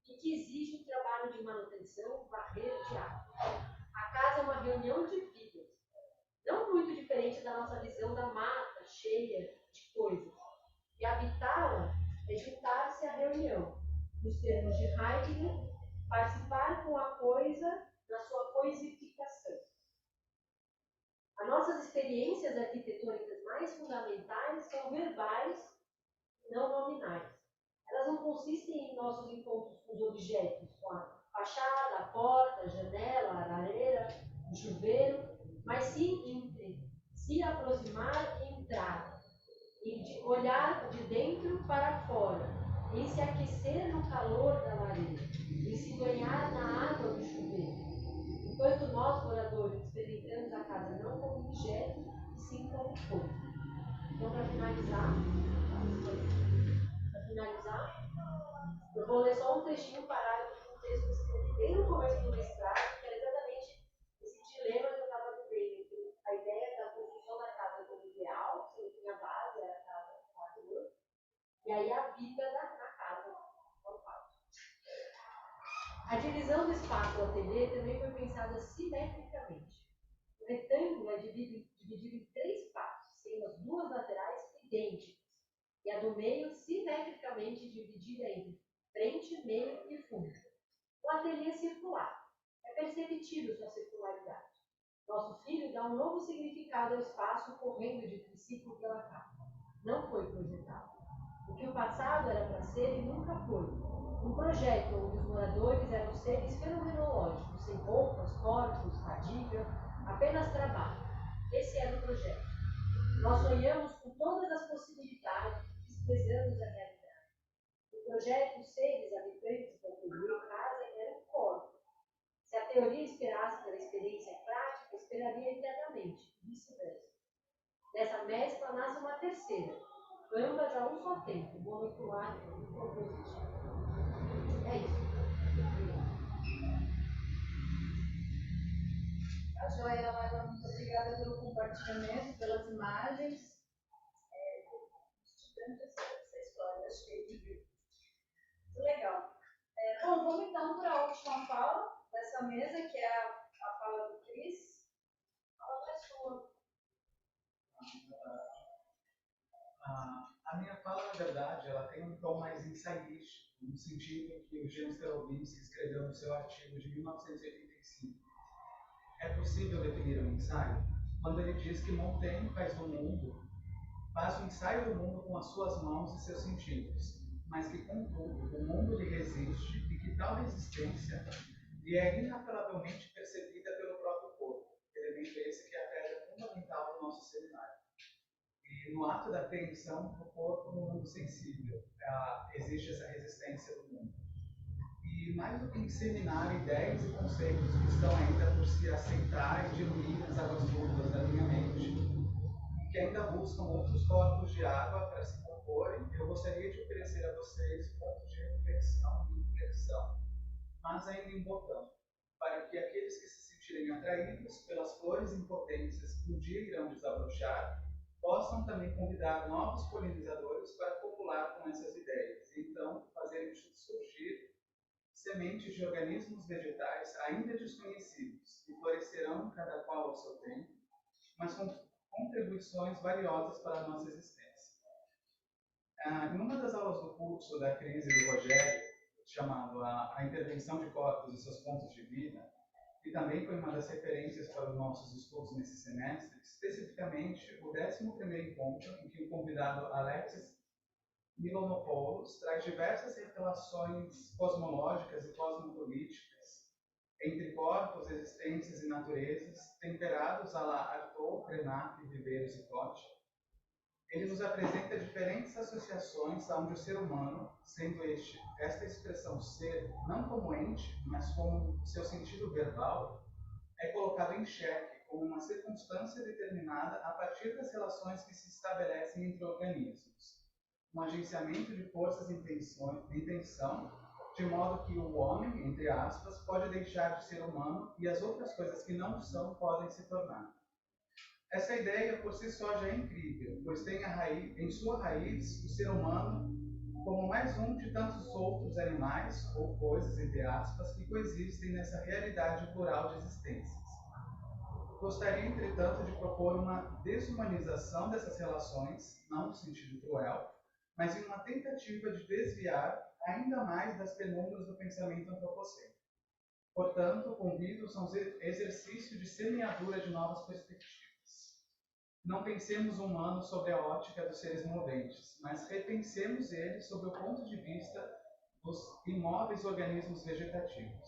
e que exige um trabalho de manutenção, varrer de água. A casa é uma reunião de vidas, não muito diferente da nossa visão da mata cheia de coisas. E habitá-la é juntar-se à reunião. Nos termos de Heidegger, participar com a coisa na sua coisificação. As nossas experiências arquitetônicas mais fundamentais são verbais, não nominais. Elas não consistem em nossos encontros com os objetos, com a fachada, a porta, a janela, a lareira, o chuveiro, mas sim entre se aproximar e entrar, em de olhar de dentro para fora, em se aquecer no calor da lareira, em se banhar na água do chuveiro. Enquanto nós, moradores, experimentamos a casa não como objeto, e sim como coisa. Então, para finalizar, eu vou ler só um trechinho, um parágrafo de um texto que eu escrevi bem no começo do mestrado, que era exatamente esse dilema que eu estava vivendo, entre a ideia da construção da casa como ideal, que não tinha base, era a casa do e aí a vida na casa. A divisão do espaço do ateliê também foi pensada simetricamente. O retângulo é dividido em 3 partes, sendo as 2 laterais idênticas, e a do meio simetricamente dividida entre frente, meio e fundo. O ateliê circular. É perceptível sua circularidade. Nosso filho dá um novo significado ao espaço correndo de princípio pela casa. Não foi projetado. O que o passado era para ser e nunca foi. Um projeto onde os moradores eram seres fenomenológicos, sem roupas, corpos, fadiga, apenas trabalho. Esse era o projeto. Nós sonhamos com todas as possibilidades, desprezamos a realidade. O projeto, os seres habitantes da ateliê, casa, era um corpo. Se a teoria esperasse pela experiência prática, esperaria eternamente, vice-versa. Dessa mescla nasce uma terceira, ambas a um só tempo, molecular e propositiva. É isso. A joia, Laila, muito obrigada pelo compartilhamento, pelas imagens. Estudando essa história, achei muito legal. Bom, vamos então para a última fala dessa mesa, que é a fala do Cris. A fala é sua. A minha fala, na verdade, ela tem um tom mais ensaístico, no sentido que o James Terobinski escreveu no seu artigo de 1985. É possível definir um ensaio quando ele diz que Montaigne faz o ensaio do mundo com as suas mãos e seus sentidos, mas que, contudo, o mundo lhe resiste e que tal resistência lhe é inapelavelmente percebida pelo próprio corpo, elemento esse que é a pedra fundamental do nosso seminário. E no ato da apreensão do corpo no mundo sensível, existe essa resistência do mundo. E mais do que inseminar ideias e conceitos que estão ainda por se aceitar e diluir nas águas turvas da minha mente, e que ainda buscam outros corpos de água para se comporem, eu gostaria de oferecer a vocês pontos de reflexão e inflexão, mas ainda em botão, para que aqueles que se sentirem atraídos pelas flores e impotências que um dia irão desabrochar, possam também convidar novos polinizadores para popular com essas ideias, e então fazerem surgir sementes de organismos vegetais ainda desconhecidos, que florescerão cada qual ao seu tempo, mas com contribuições valiosas para a nossa existência. Em uma das aulas do curso da crise do Rogério, chamado A Intervenção de Corpos e seus Pontos de Vida, e também foi uma das referências para os nossos estudos nesse semestre, especificamente o 11º encontro, em que o convidado Alexis Milonopoulos traz diversas relações cosmológicas e cosmopolíticas entre corpos, existências e naturezas, temperados à la Artaud, Krenak, Viveiros e Totti. Ele nos apresenta diferentes associações onde o ser humano, sendo esta expressão ser, não como ente, mas como seu sentido verbal, é colocado em xeque como uma circunstância determinada a partir das relações que se estabelecem entre organismos. Um agenciamento de forças em tensão, de modo que o homem, entre aspas, pode deixar de ser humano e as outras coisas que não são podem se tornar. Essa ideia por si só já é incrível, pois tem em sua raiz o ser humano como mais um de tantos outros animais ou coisas, entre aspas, que coexistem nessa realidade plural de existências. Gostaria, entretanto, de propor uma desumanização dessas relações, não no sentido cruel, mas em uma tentativa de desviar ainda mais das penumbras do pensamento antropocêntrico. Portanto, convido-os a um exercício de semeadura de novas perspectivas. Não pensemos o humano sob a ótica dos seres moventes, mas repensemos ele sob o ponto de vista dos imóveis organismos vegetativos.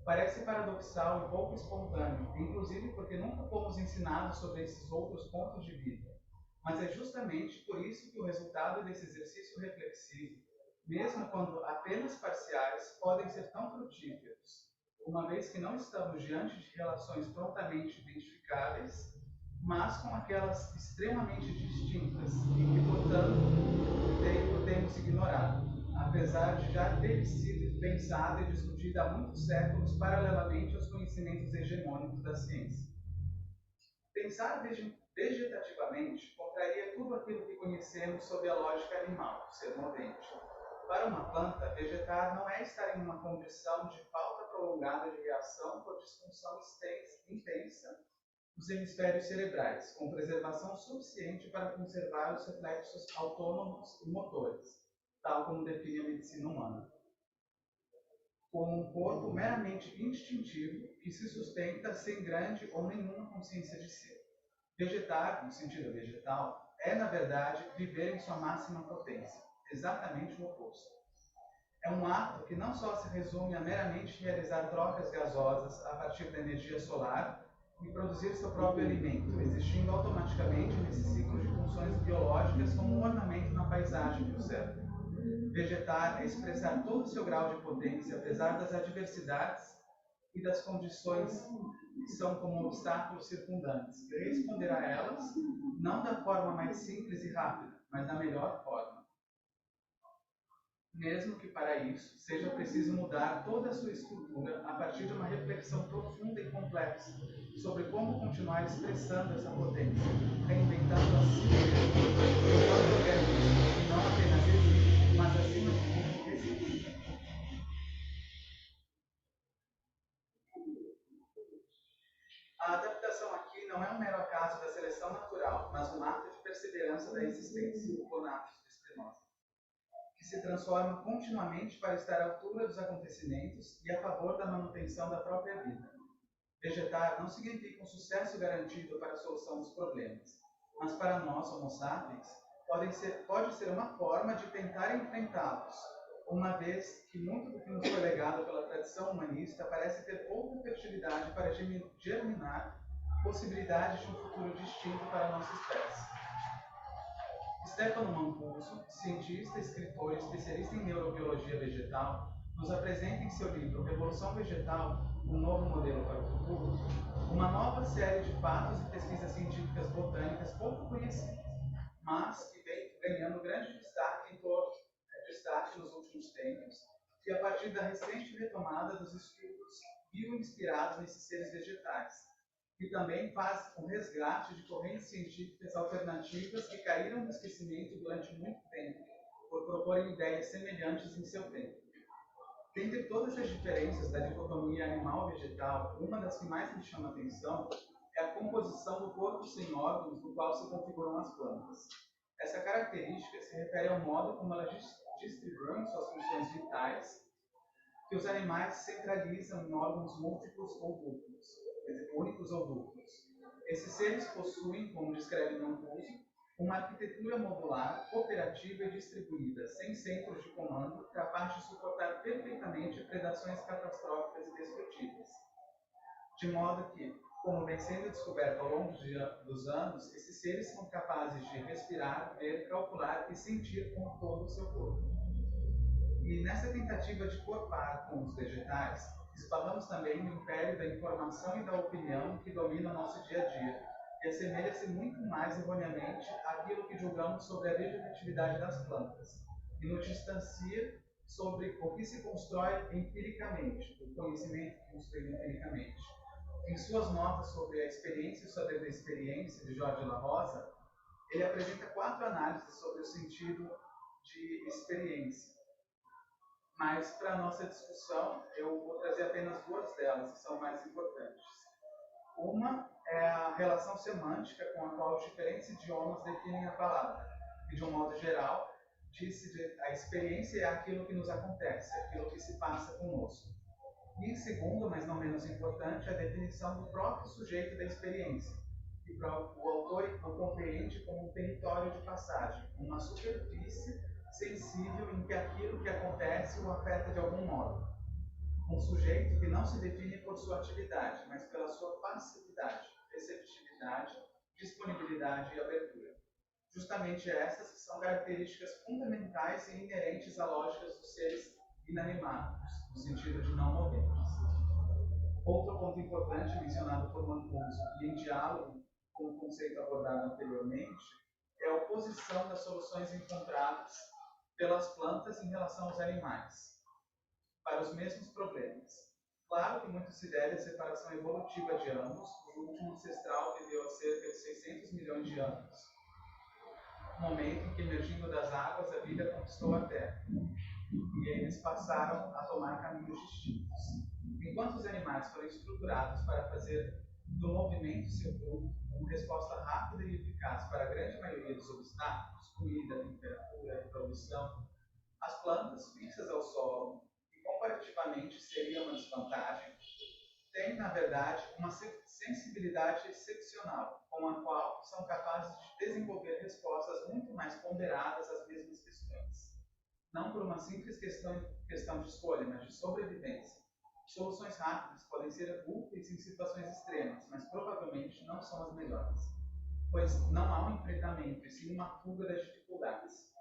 Parece paradoxal e pouco espontâneo, inclusive porque nunca fomos ensinados sobre esses outros pontos de vista. Mas é justamente por isso que o resultado desse exercício reflexivo, mesmo quando apenas parciais, podem ser tão frutíferos, uma vez que não estamos diante de relações prontamente identificáveis, mas com aquelas extremamente distintas e que, portanto, temos ignorado, apesar de já ter sido pensada e discutida há muitos séculos paralelamente aos conhecimentos hegemônicos da ciência. Pensar vegetativamente contraria tudo aquilo que conhecemos sob a lógica animal, ser movente. Para uma planta, vegetar não é estar em uma condição de falta prolongada de reação por disfunção intensa dos hemisférios cerebrais, com preservação suficiente para conservar os reflexos autônomos e motores, tal como define a medicina humana. Com um corpo meramente instintivo que se sustenta sem grande ou nenhuma consciência de si. Vegetar, no sentido vegetal, é, na verdade, viver em sua máxima potência, exatamente o oposto. É um ato que não só se resume a meramente realizar trocas gasosas a partir da energia solar e produzir seu próprio alimento, existindo automaticamente nesse ciclo de funções biológicas como um ornamento na paisagem que o cerca. Vegetar é expressar todo o seu grau de potência, apesar das adversidades e das condições que são como obstáculos circundantes, e responder a elas não da forma mais simples e rápida, mas da melhor forma. Mesmo que para isso seja preciso mudar toda a sua estrutura a partir de uma reflexão profunda e complexa sobre como continuar expressando essa potência, reinventando a si mesmo, enquanto organismo que não apenas existe, mas acima de tudo resiste. A adaptação aqui não é um mero acaso da seleção natural, mas um ato de perseverança da existência, o conatus de Spinoza, que se transforma continuamente para estar à altura dos acontecimentos e a favor da manutenção da própria vida. Vegetar não significa um sucesso garantido para a solução dos problemas, mas para nós, Homo sapiens, pode ser uma forma de tentar enfrentá-los, uma vez que muito do que nos foi legado pela tradição humanista parece ter pouca fertilidade para germinar possibilidades de um futuro distinto para a nossa espécie. Stefano Mancuso, cientista, escritor e especialista em neurobiologia vegetal, nos apresenta em seu livro Revolução Vegetal, um novo modelo para o futuro, uma nova série de fatos e pesquisas científicas botânicas pouco conhecidas, mas que vem ganhando grande destaque nos últimos tempos, e a partir da recente retomada dos estudos bioinspirados nesses seres vegetais, e também faz um resgate de correntes científicas alternativas que caíram no esquecimento durante muito tempo, por proporem ideias semelhantes em seu tempo. Dentre todas as diferenças da dicotomia animal-vegetal, uma das que mais me chama a atenção é a composição do corpo sem órgãos no qual se configuram as plantas. Essa característica se refere ao modo como elas distribuem suas funções vitais, que os animais centralizam em órgãos múltiplos ou duplos, únicos ou duplos. Esses seres possuem, como descreve Mancuso, uma arquitetura modular, cooperativa e distribuída, sem centros de comando, capaz de suportar perfeitamente predações catastróficas e destrutivas. De modo que, como vem sendo descoberto ao longo dos anos, esses seres são capazes de respirar, ver, calcular e sentir com todo o seu corpo. E nessa tentativa de corpar com os vegetais, Esbarramos também no império da informação e da opinião que domina o nosso dia a dia, e assemelha-se muito mais erroneamente àquilo que julgamos sobre a vegetatividade das plantas, e nos distancia sobre o que se constrói empiricamente, o conhecimento construído empiricamente. Em suas notas sobre a experiência e sobre a experiência de Jorge La Rosa, ele apresenta 4 análises sobre o sentido de experiência. Mas, para a nossa discussão, eu vou trazer apenas 2 delas, que são mais importantes. Uma é a relação semântica com a qual os diferentes idiomas definem a palavra. E, de um modo geral, diz-se que a experiência é aquilo que nos acontece, aquilo que se passa conosco. E, segundo, mas não menos importante, a definição do próprio sujeito da experiência, que o autor o compreende como um território de passagem, uma superfície sensível em que aquilo que acontece o afeta de algum modo. Um sujeito que não se define por sua atividade, mas pela sua passividade, receptividade, disponibilidade e abertura. Justamente essas que são características fundamentais e inerentes à lógica dos seres inanimados, no sentido de não moventes. Outro ponto importante mencionado por Mancuso e em diálogo com o conceito abordado anteriormente é a oposição das soluções encontradas pelas plantas em relação aos animais para os mesmos problemas. Claro que muito se deve à separação evolutiva de ambos. O último ancestral viveu há cerca de 600 milhões de anos, momento em que, emergindo das águas, a vida conquistou a Terra. E eles passaram a tomar caminhos distintos. Enquanto os animais foram estruturados para fazer do movimento seu fruto uma resposta rápida e eficaz para a grande maioria dos obstáculos, comida, temperatura, reprodução, as plantas, fixas ao solo, que comparativamente seria uma desvantagem, têm, na verdade, uma sensibilidade excepcional, com a qual são capazes de desenvolver respostas muito mais ponderadas às mesmas questões. Não por uma simples questão de escolha, mas de sobrevivência. Soluções rápidas podem ser úteis em situações extremas, mas provavelmente não são as melhores, pois não há um enfrentamento, e sim uma fuga das dificuldades.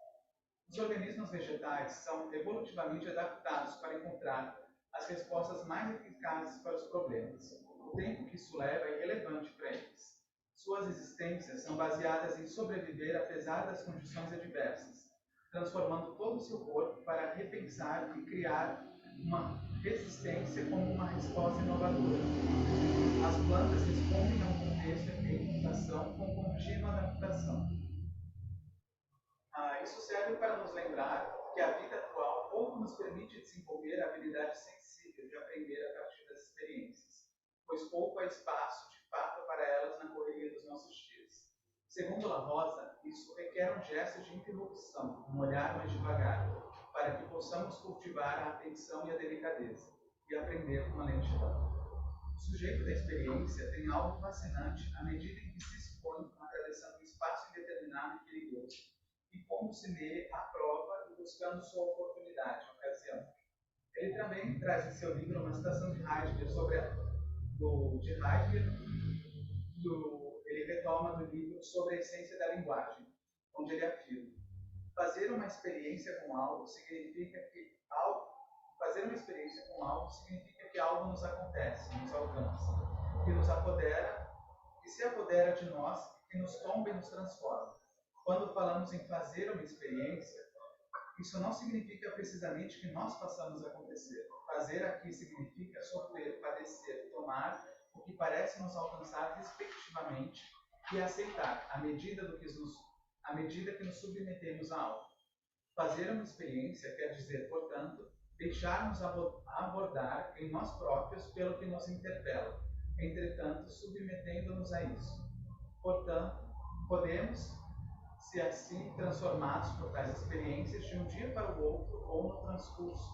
Os organismos vegetais são evolutivamente adaptados para encontrar as respostas mais eficazes para os problemas. O tempo que isso leva é irrelevante para eles. Suas existências são baseadas em sobreviver apesar das condições adversas, transformando todo o seu corpo para repensar e criar uma resistência como uma resposta inovadora. As plantas respondem a um contexto em mutação com contínua adaptação. Isso serve para nos lembrar que a vida atual pouco nos permite desenvolver a habilidade sensível de aprender a partir das experiências, pois pouco há espaço, de fato, para elas na correria dos nossos dias. Segundo La Rosa, isso requer um gesto de interrupção, um olhar mais devagar, para que possamos cultivar a atenção e a delicadeza, e aprender com a lentidão. O sujeito da experiência tem algo fascinante à medida em que se expõe atravessando um espaço indeterminado e perigoso, e pondo-se nele à prova e buscando sua oportunidade, ocasião. Ele também traz em seu livro uma citação de Heidegger sobre ele retoma do livro sobre a essência da linguagem, onde ele afirma: fazer uma experiência com algo significa que algo nos acontece, nos alcança, que nos apodera, que se apodera de nós, que nos tomba e nos transforma. Quando falamos em fazer uma experiência, isso não significa precisamente que nós façamos acontecer. Fazer aqui significa sofrer, padecer, tomar o que parece nos alcançar respectivamente e aceitar à medida que nos submetemos a algo. Fazer uma experiência quer dizer, portanto, deixar-nos abordar em nós próprios pelo que nos interpela, entretanto, submetendo-nos a isso. Portanto, podemos ser assim transformados por tais experiências de um dia para o outro ou no transcurso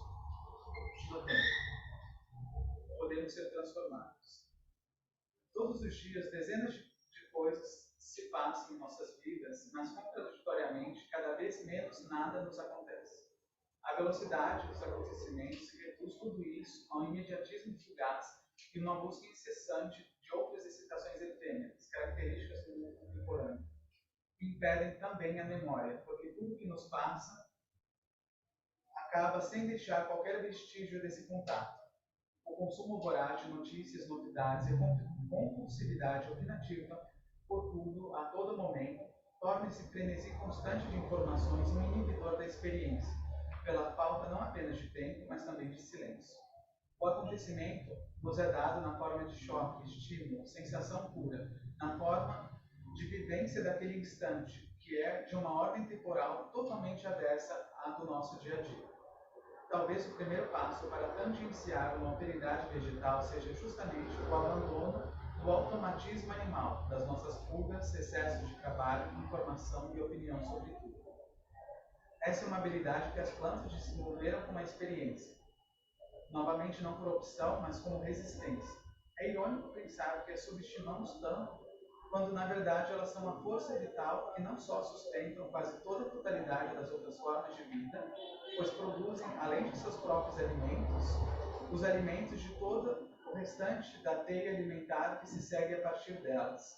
do tempo. Podemos ser transformados. Todos os dias, dezenas de coisas se passam em nossas vidas, mas contraditoriamente, cada vez menos nada nos acontece. A velocidade dos acontecimentos reduz tudo isso a um imediatismo fugaz e uma busca incessante de outras excitações efêmeras, características do mundo contemporâneo. Impedem também a memória, porque tudo que nos passa acaba sem deixar qualquer vestígio desse contato. O consumo voraz de notícias, novidades e a compulsividade opinativa por tudo, a todo momento, torna esse frenesi constante de informações um inibidor da experiência, pela falta não apenas de tempo, mas também de silêncio. O acontecimento nos é dado na forma de choque, estímulo, sensação pura, na forma de vivência daquele instante, que é de uma ordem temporal totalmente adversa à do nosso dia a dia. Talvez o primeiro passo para tangenciar uma alteridade vegetal seja justamente o abandono do automatismo animal, das nossas fugas, excessos de trabalho, informação e opinião sobre tudo. Essa é uma habilidade que as plantas desenvolveram como experiência. Novamente, não por opção, mas como resistência. É irônico pensar que as subestimamos tanto, quando na verdade elas são uma força vital que não só sustentam quase toda a totalidade das outras formas de vida, pois produzem, além de seus próprios alimentos, os alimentos de todo o restante da teia alimentar que se segue a partir delas,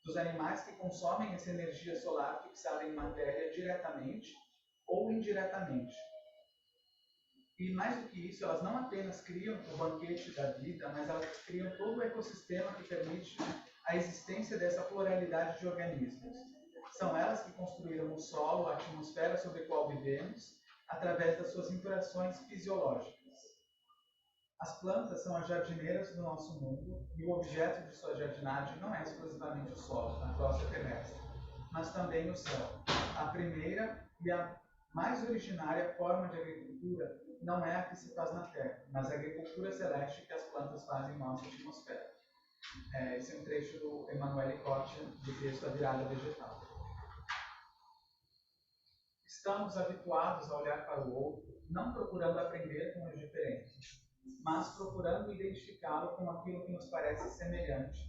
dos animais que consomem essa energia solar fixada em matéria diretamente ou indiretamente. E mais do que isso, elas não apenas criam o banquete da vida, mas elas criam todo o ecossistema que permite a existência dessa pluralidade de organismos. São elas que construíram o solo, a atmosfera sobre a qual vivemos, através das suas interações fisiológicas. As plantas são as jardineiras do nosso mundo e o objeto de sua jardinagem não é exclusivamente o solo, a crosta terrestre, mas também o céu. A primeira e a mais originária forma de agricultura não é a que se faz na terra, mas a agricultura celeste que as plantas fazem em nossa atmosfera. Esse é um trecho do Emanuele Koch, do texto A Virada Vegetal. Estamos habituados a olhar para o outro, não procurando aprender com os diferentes, mas procurando identificá-lo com aquilo que nos parece semelhante,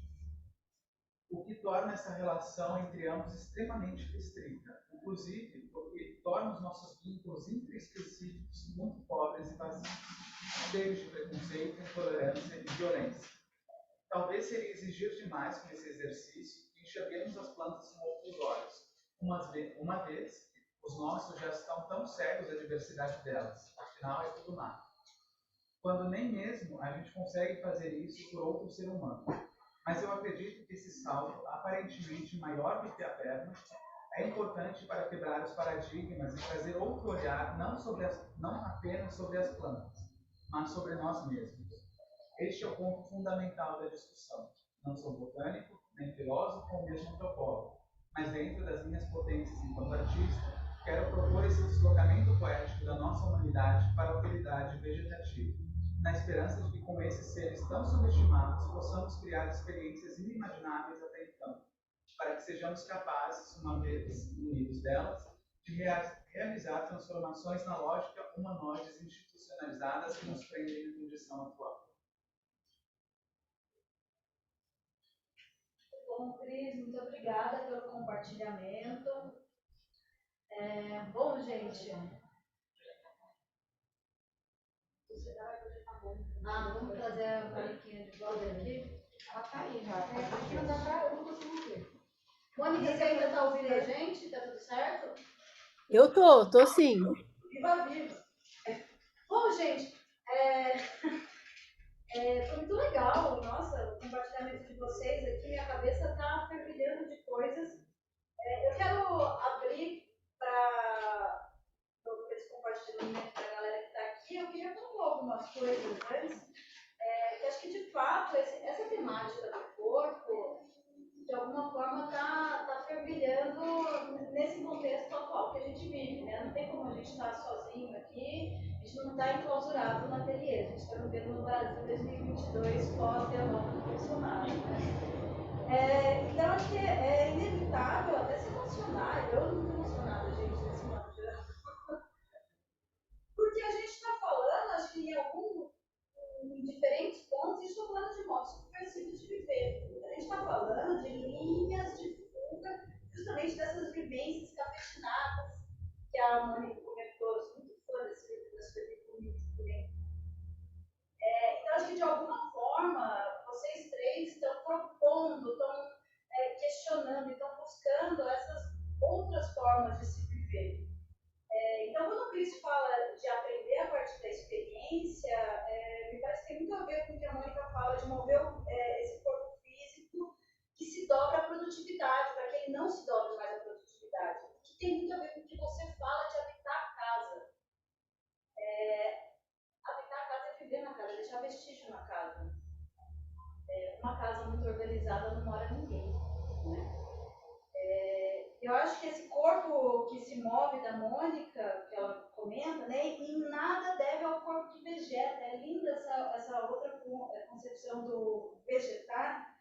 o que torna essa relação entre ambos extremamente restrita, inclusive porque torna os nossos vínculos intraespecíficos muito pobres e vazios, cheios de preconceito, intolerância e violência. Talvez seria exigir demais com esse exercício que enxerguemos as plantas com outros olhos, uma vez os nossos já estão tão cegos da diversidade delas, afinal é tudo mato. Quando nem mesmo a gente consegue fazer isso por outro ser humano. Mas eu acredito que esse salto, aparentemente maior do que a perna, é importante para quebrar os paradigmas e trazer outro olhar não apenas sobre as plantas, mas sobre nós mesmos. Este é o ponto fundamental da discussão. Não sou botânico, nem filósofo ou mesmo antropólogo, mas dentro das minhas potências enquanto artista, quero propor esse deslocamento poético da nossa humanidade para a alteridade vegetativa, na esperança de que com esses seres tão subestimados possamos criar experiências inimagináveis até então, para que sejamos capazes, uma vez unidos delas, de realizar transformações na lógica humanoides institucionalizadas que nos prendem na condição atual. Bom, Cris, muito obrigada pelo compartilhamento. Bom, gente. Vamos trazer a paniquinha de volta aqui. Ela tá aí já. Aqui não dá pra, eu não consigo ver. Mônica, você ainda está ouvindo a gente? Tá tudo certo? Eu tô sim. Viva, viva! Bom, gente, foi muito legal, nossa, o compartilhamento de vocês aqui, minha cabeça está fervilhando de coisas. Eu quero abrir para esse compartilhamento para a galera que está aqui. Eu queria propor algumas coisas antes, que acho que de fato essa temática do corpo, de alguma forma, está fervilhando nesse contexto atual que a gente vive, né? Não tem como a gente estar sozinho aqui, a gente não está enclausurado no ateliê, a gente está vivendo no Brasil 2022 pós-derrota do Bolsonaro, né? Então, acho que é inevitável até se emocionar. Eu não estou emocionada, gente, nesse modo de porque a gente está falando, acho que em diferentes pontos, a gente está falando de modos subversivos de viver. A gente está falando de linhas de fuga, justamente dessas vivências capetinadas, que a Mônica comentou. Eu sou muito fã desse livro das Felipe também. Então, acho que de alguma forma, vocês três estão propondo, estão questionando, estão buscando essas outras formas deixar vestígio na casa. Uma casa muito organizada não mora ninguém, né? Eu acho que esse corpo que se move da Mônica, que ela comenta, né, em nada deve ao corpo que vegeta. É linda essa outra concepção do vegetar,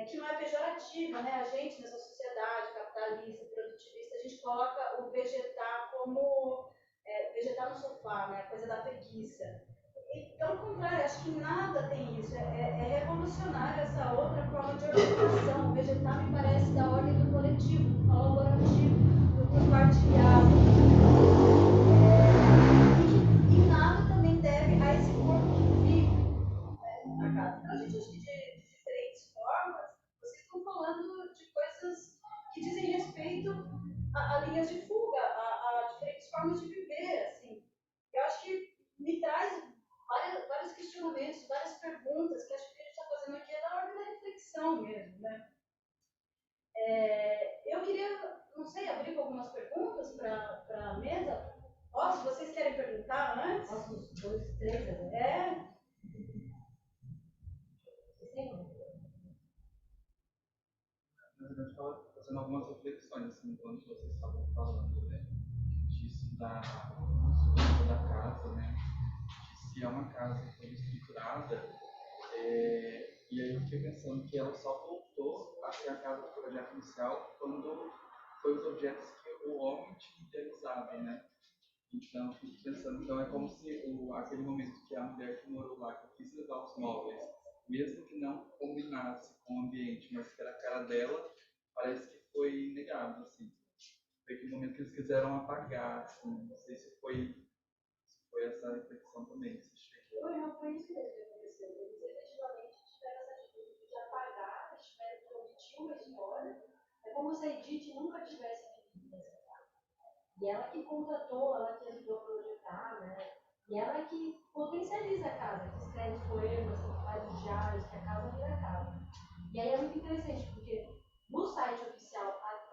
que não é pejorativa, né? A gente, nessa sociedade capitalista, produtivista, a gente coloca o vegetar como vegetar no sofá, né? A coisa da preguiça. E, pelo contrário, acho que nada tem isso. É revolucionário essa outra forma de organização. O vegetar me parece da ordem do coletivo, do colaborativo, do compartilhado. E nada também deve a esse corpo que vive na casa. Então, a gente acha que de diferentes formas, vocês estão falando de coisas que dizem respeito a linhas de fuga, a diferentes formas de viver, assim. Eu acho que me traz vários questionamentos, várias perguntas, que acho que a gente está fazendo aqui é da ordem da reflexão mesmo, né? Eu queria, não sei, abrir com algumas perguntas para a mesa. Se vocês querem perguntar antes? Posso, 2, 3, né? Na verdade, estava fazendo algumas reflexões, assim, enquanto vocês estavam falando, né, disso da casa, né, de se é uma casa toda estruturada, e aí eu fiquei pensando que ela só voltou a ser a casa do projeto inicial quando foi os objetos que o homem tinha idealizado, né. Então, eu fico pensando, então é como se aquele momento que a mulher que morou lá, que quis levar os móveis, mesmo que não combinasse com o ambiente, mas que era a cara dela, parece que foi negado, assim. Foi aquele momento que eles quiseram apagar, assim. Não sei se foi essa reflexão também, se chegou. Não foi isso mesmo que aconteceu. Eles efetivamente tiveram essa atitude de apagar, eles tiveram que omitir uma história. É como se a Edith nunca tivesse vivido nessa casa. E ela que contratou, ela que ajudou a projetar, né? E ela que potencializa a casa, que escreve os poemas, que faz os diários, que a casa vira casa. E aí é muito interessante, porque no site oficial, até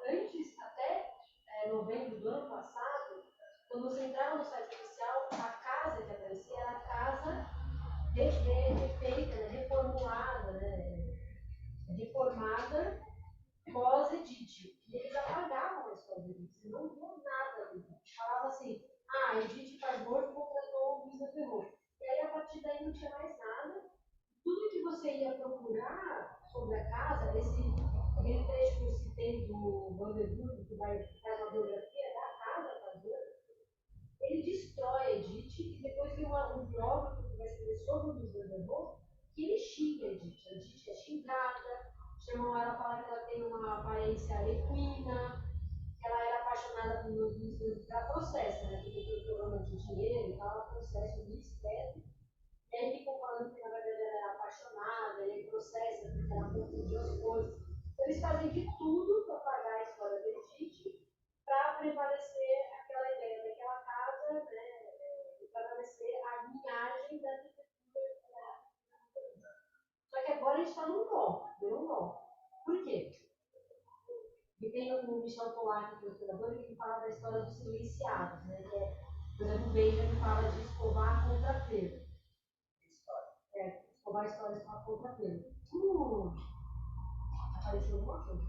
novembro do ano passado, quando você entrava no site oficial, a casa que aparecia era a casa refeita, né, reformulada, né, reformada pós-Edith. E eles apagavam a história da Edith, você não viu nada da Edith. Falava assim, a Edith faz morto, contratou o Luiz da Ferro. E aí, a partir daí, não tinha mais nada. Tudo que você ia procurar sobre a casa, aquele trecho que eu citei do Vanderbilt, que faz uma biografia da casa fazenda, ele destrói a Edith e depois tem um biógrafo que vai escrever sobre o Luiz Vanderbilt, que ele xinga a Edith. A Edith é xingada, chamam ela, falam que ela tem uma aparência equina, que ela era apaixonada por meus livros para processo, né? Porque tem problema de dinheiro e tal, ela processa o discreto. E aí ficam falando que na verdade ela era apaixonada, e aí processa porque ela confundiu as coisas. Então, eles fazem de tudo para apagar a história da Edith, para prevalecer aquela ideia daquela casa, né? E prevalecer a linhagem da arquitetura. Só que agora a gente está num nó, deu um nó. Por quê? E tem o Michel Pollack, que é o historiador, que fala da história dos silenciados, né? Que é, por exemplo, o Benjamin fala de escovar contra pelo. Escovar histórias com a contra pelo. Apareceu alguma coisa?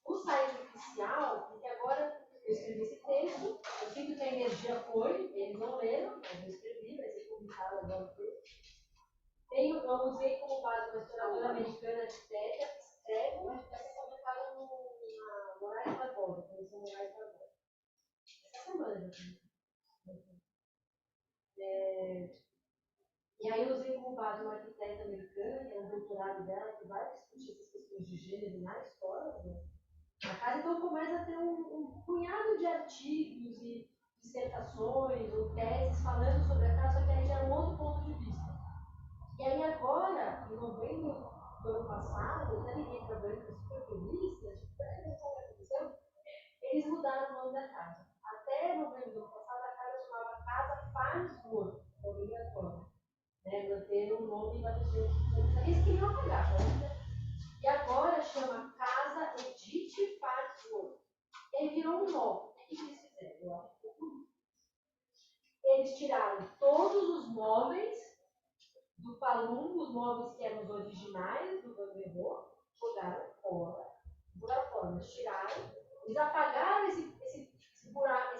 O site oficial, porque agora eu escrevi esse texto, eu sinto que a energia foi, eles não leram, mas eu escrevi, vai ser publicado agora o texto. Eu usei como base uma historiadora americana, arquiteta, que escreve, mas vai ser publicado na Moraes Barbosa, Comissão Moraes Barbosa. Essa semana, E aí eu usei como base uma arquiteta americana, que é um doutorado dela, que vai discutir essas questões de gênero na história, né? A casa então começa a ter um punhado de artigos e dissertações ou teses falando sobre a casa, só que aí já é um outro ponto de vista. E aí agora, em novembro do ano passado, até ninguém trabalhando super feliz, eles mudaram o nome da casa. Até novembro do ano passado, a casa chamava Casa Farnsworth, obrigatório. Manter um nome e vários outros. Eles queriam apagar, né? E agora chama Casa Edith Farnsworth. E aí virou um nó. O que eles fizeram? Eu acho que eles tiraram todos os móveis do Palum, os móveis que eram os originais do Van Gogh, jogaram fora. Mas tiraram, eles apagaram esse buraco,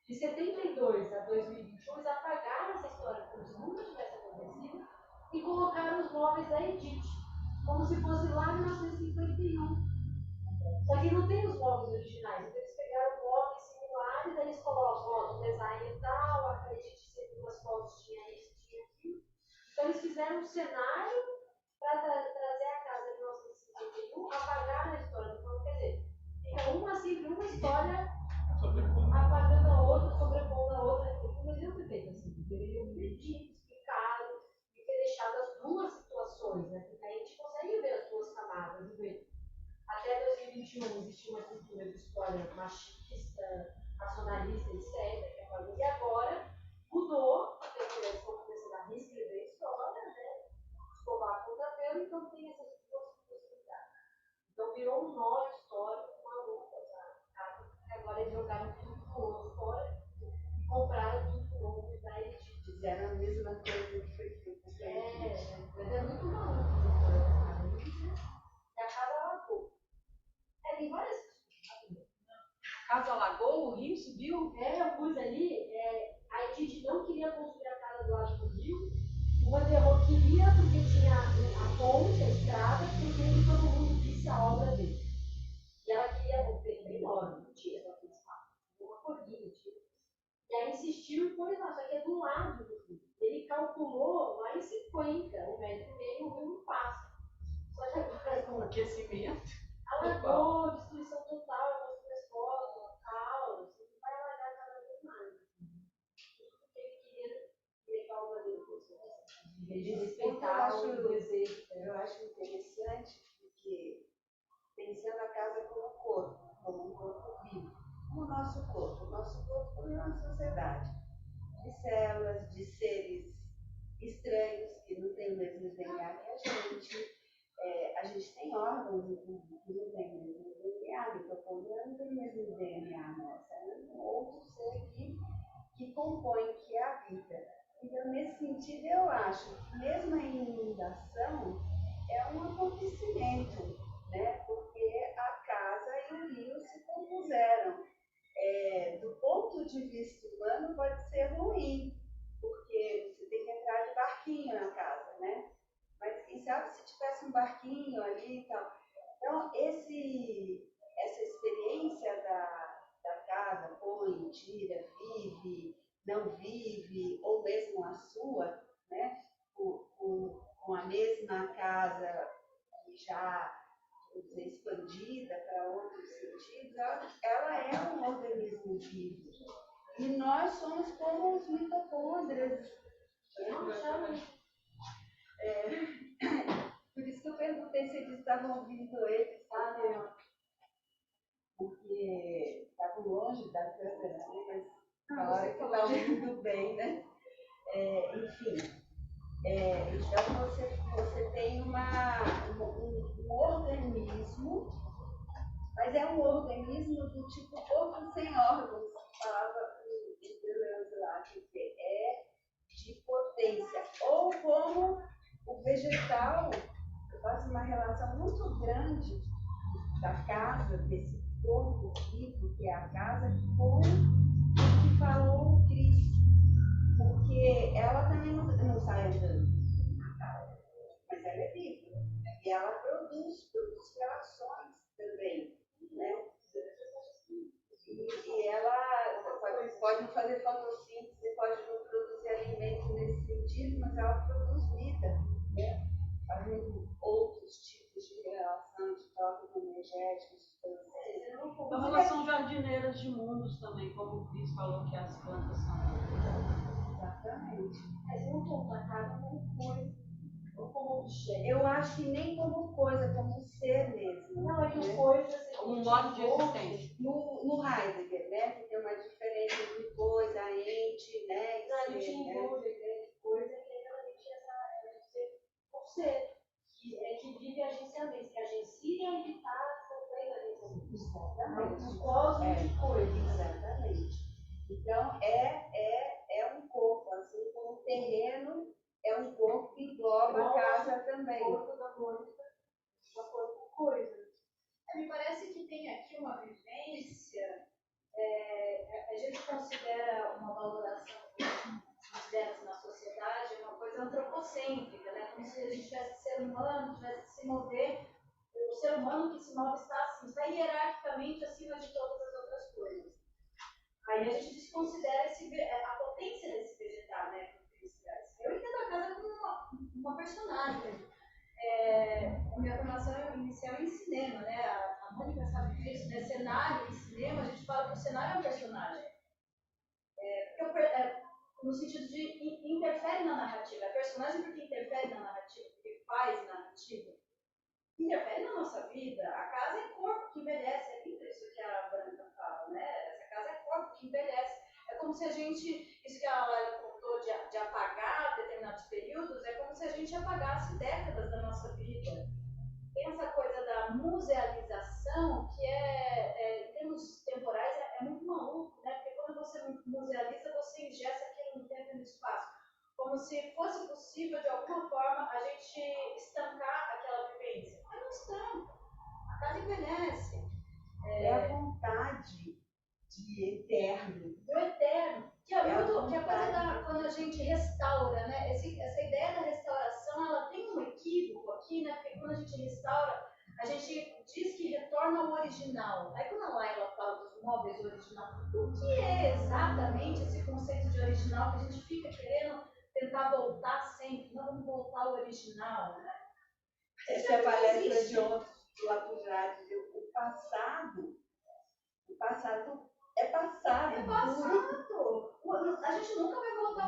de 72 a 2021, eles apagaram essa história como se nunca tivesse acontecido e colocaram os móveis da Edith, como se fosse lá em 1951. Só que não tem os móveis originais, então eles pegaram móveis similares, aí eles colocam, ó, no design tal, a Edith sempre nas fotos tinha isso, tinha aquilo. Então eles fizeram um cenário para trazer a casa de 1951, apagaram a história do povo, quer dizer, fica sempre uma história apagando a outra, sobrepondo a outra. Eles não deveriam ter feito assim, deveriam ter dito, explicado e ter deixado as duas situações, né? Porque a gente consegue ver as duas camadas e ver. Até 2021 existia uma cultura de história machista, nacionalista, etc. Que é e agora mudou, porque eles estão começando a reescrever a história, né? Escovar contra pelo, então tem essas duas possibilidades. Então virou um nó histórico, uma luta, sabe? Agora eles jogaram tudo pro outro fora e compraram tudo pro outro da Edith. Fizeram a mesma coisa que foi feita. Mas é muito maluco essa história da casa. E a casa alagou. Tem várias. Casa alagou, o rio subiu? Eu pus ali, a Edith não queria construir a casa do lado do rio. O Van Gogh queria, porque tinha a ponte, a estrada, porque todo mundo visse a obra dele. E ela queria o bem enorme, não tinha só aquele espaço, uma colina, tinha. E aí insistiu e pôs lá, só que é do lado do rio. Ele calculou lá em 50, 1,5 metro, o rio não passa. Só que agora com Aquecimento. alagou, destruição total, eu mostrei as fotos, caos, não vai alagar cada vez mais. Tudo porque ele queria levar o Brasil em vez de respeitar o desejo. Eu acho interessante porque pensando a casa como corpo, como um corpo vivo, como o nosso corpo é uma sociedade de células, de seres estranhos que não têm o mesmo DNA que a gente. A gente tem órgãos que não têm o mesmo DNA, a mitocôndria não tem o mesmo DNA nossa, é um outro ser que compõe, que habita. Então, nesse sentido, eu acho que mesmo a inundação é um acontecimento, né? Porque a casa e o rio se compuseram. Do ponto de vista humano, pode ser ruim, porque você tem que entrar de barquinho na casa, né? Mas quem sabe se tivesse um barquinho ali e tal. Então, essa experiência da casa, põe, tira, vive, não vive, ou mesmo a sua, né? Com a mesma casa que já expandida para outros sentidos, ela é um organismo vivo. E nós somos como os mitocôndrias. Por isso que eu perguntei se eles estavam ouvindo eles, porque estavam longe da câmera, né? Mas falaram que está ouvindo bem, né? Enfim, então você tem um organismo, mas é um organismo do tipo corpo sem órgãos, falava o Deleuze lá, quer dizer, de potência, ou como o vegetal. Eu faço uma relação muito grande da casa, desse corpo vivo que é a casa, com o que falou o Cris, porque ela também não sai andando na casa, mas ela é viva e ela produz relações também, né? E ela pode não fazer fotossíntese, pode não produzir alimento nesse sentido, mas ela produz vida, né? Fazendo outros tipos de relação, de trocas energéticas. Então, elas são jardineiras de mundos também, como o Cris falou que as plantas são. Exatamente. Mas não conta a casa como coisa, ou como objeto. Eu acho que nem como coisa, como ser mesmo. Não, é que né? coisa Um modo de existência. No Heidegger, né? Que tem uma diferença entre coisa, ente, né? Não, ele te envolve, grande coisa, que é realmente o ser, que vive agenciamento, que agencia e está também agenciamento. Exatamente. Um cosmos de coisas. Exatamente. Então, é um corpo o terreno é um corpo que engloba a casa também. O corpo da Mônica, o corpo coisa. Me parece que tem aqui uma vivência, a gente considera uma valoração dessas na sociedade uma coisa antropocêntrica, né? Como se a gente tivesse ser humano, tivesse que se mover, o ser humano que se move está hierarquicamente acima de todas as outras coisas. Aí a gente desconsidera a potência desse vegetal, né? Eu entendo a casa como uma personagem. A minha formação inicial é em cinema, né? A Mônica sabe disso, né? Cenário em cinema, a gente fala que o cenário é um personagem. No sentido de interfere na narrativa. É personagem porque interfere na narrativa, porque faz narrativa. Interfere na nossa vida. A casa é corpo que envelhece. É isso que a Branca fala, né? Essa casa é corpo que envelhece. É como se a gente, isso que a Laila contou de apagar determinados períodos, é como se a gente apagasse décadas da nossa vida. Tem essa coisa da musealização que em termos temporais, é muito maluco, né? Porque quando você musealiza, você ingessa aquilo no tempo e no espaço. Como se fosse possível, de alguma forma, a gente estancar aquela vivência. Mas não estanca. A casa envelhece. É a vontade de eterno. Do eterno. Que é a coisa quando a gente restaura, né? Essa ideia da restauração, ela tem um equívoco aqui, né? Porque quando a gente restaura, a gente diz que retorna ao original. Aí quando a Laila fala dos móveis original, o que é exatamente esse conceito de original que a gente fica querendo tentar voltar sempre? Não, vamos voltar ao original, né? Essa é a palestra de ontem do Lapujade. O passado é passado. É passado. A gente nunca vai voltar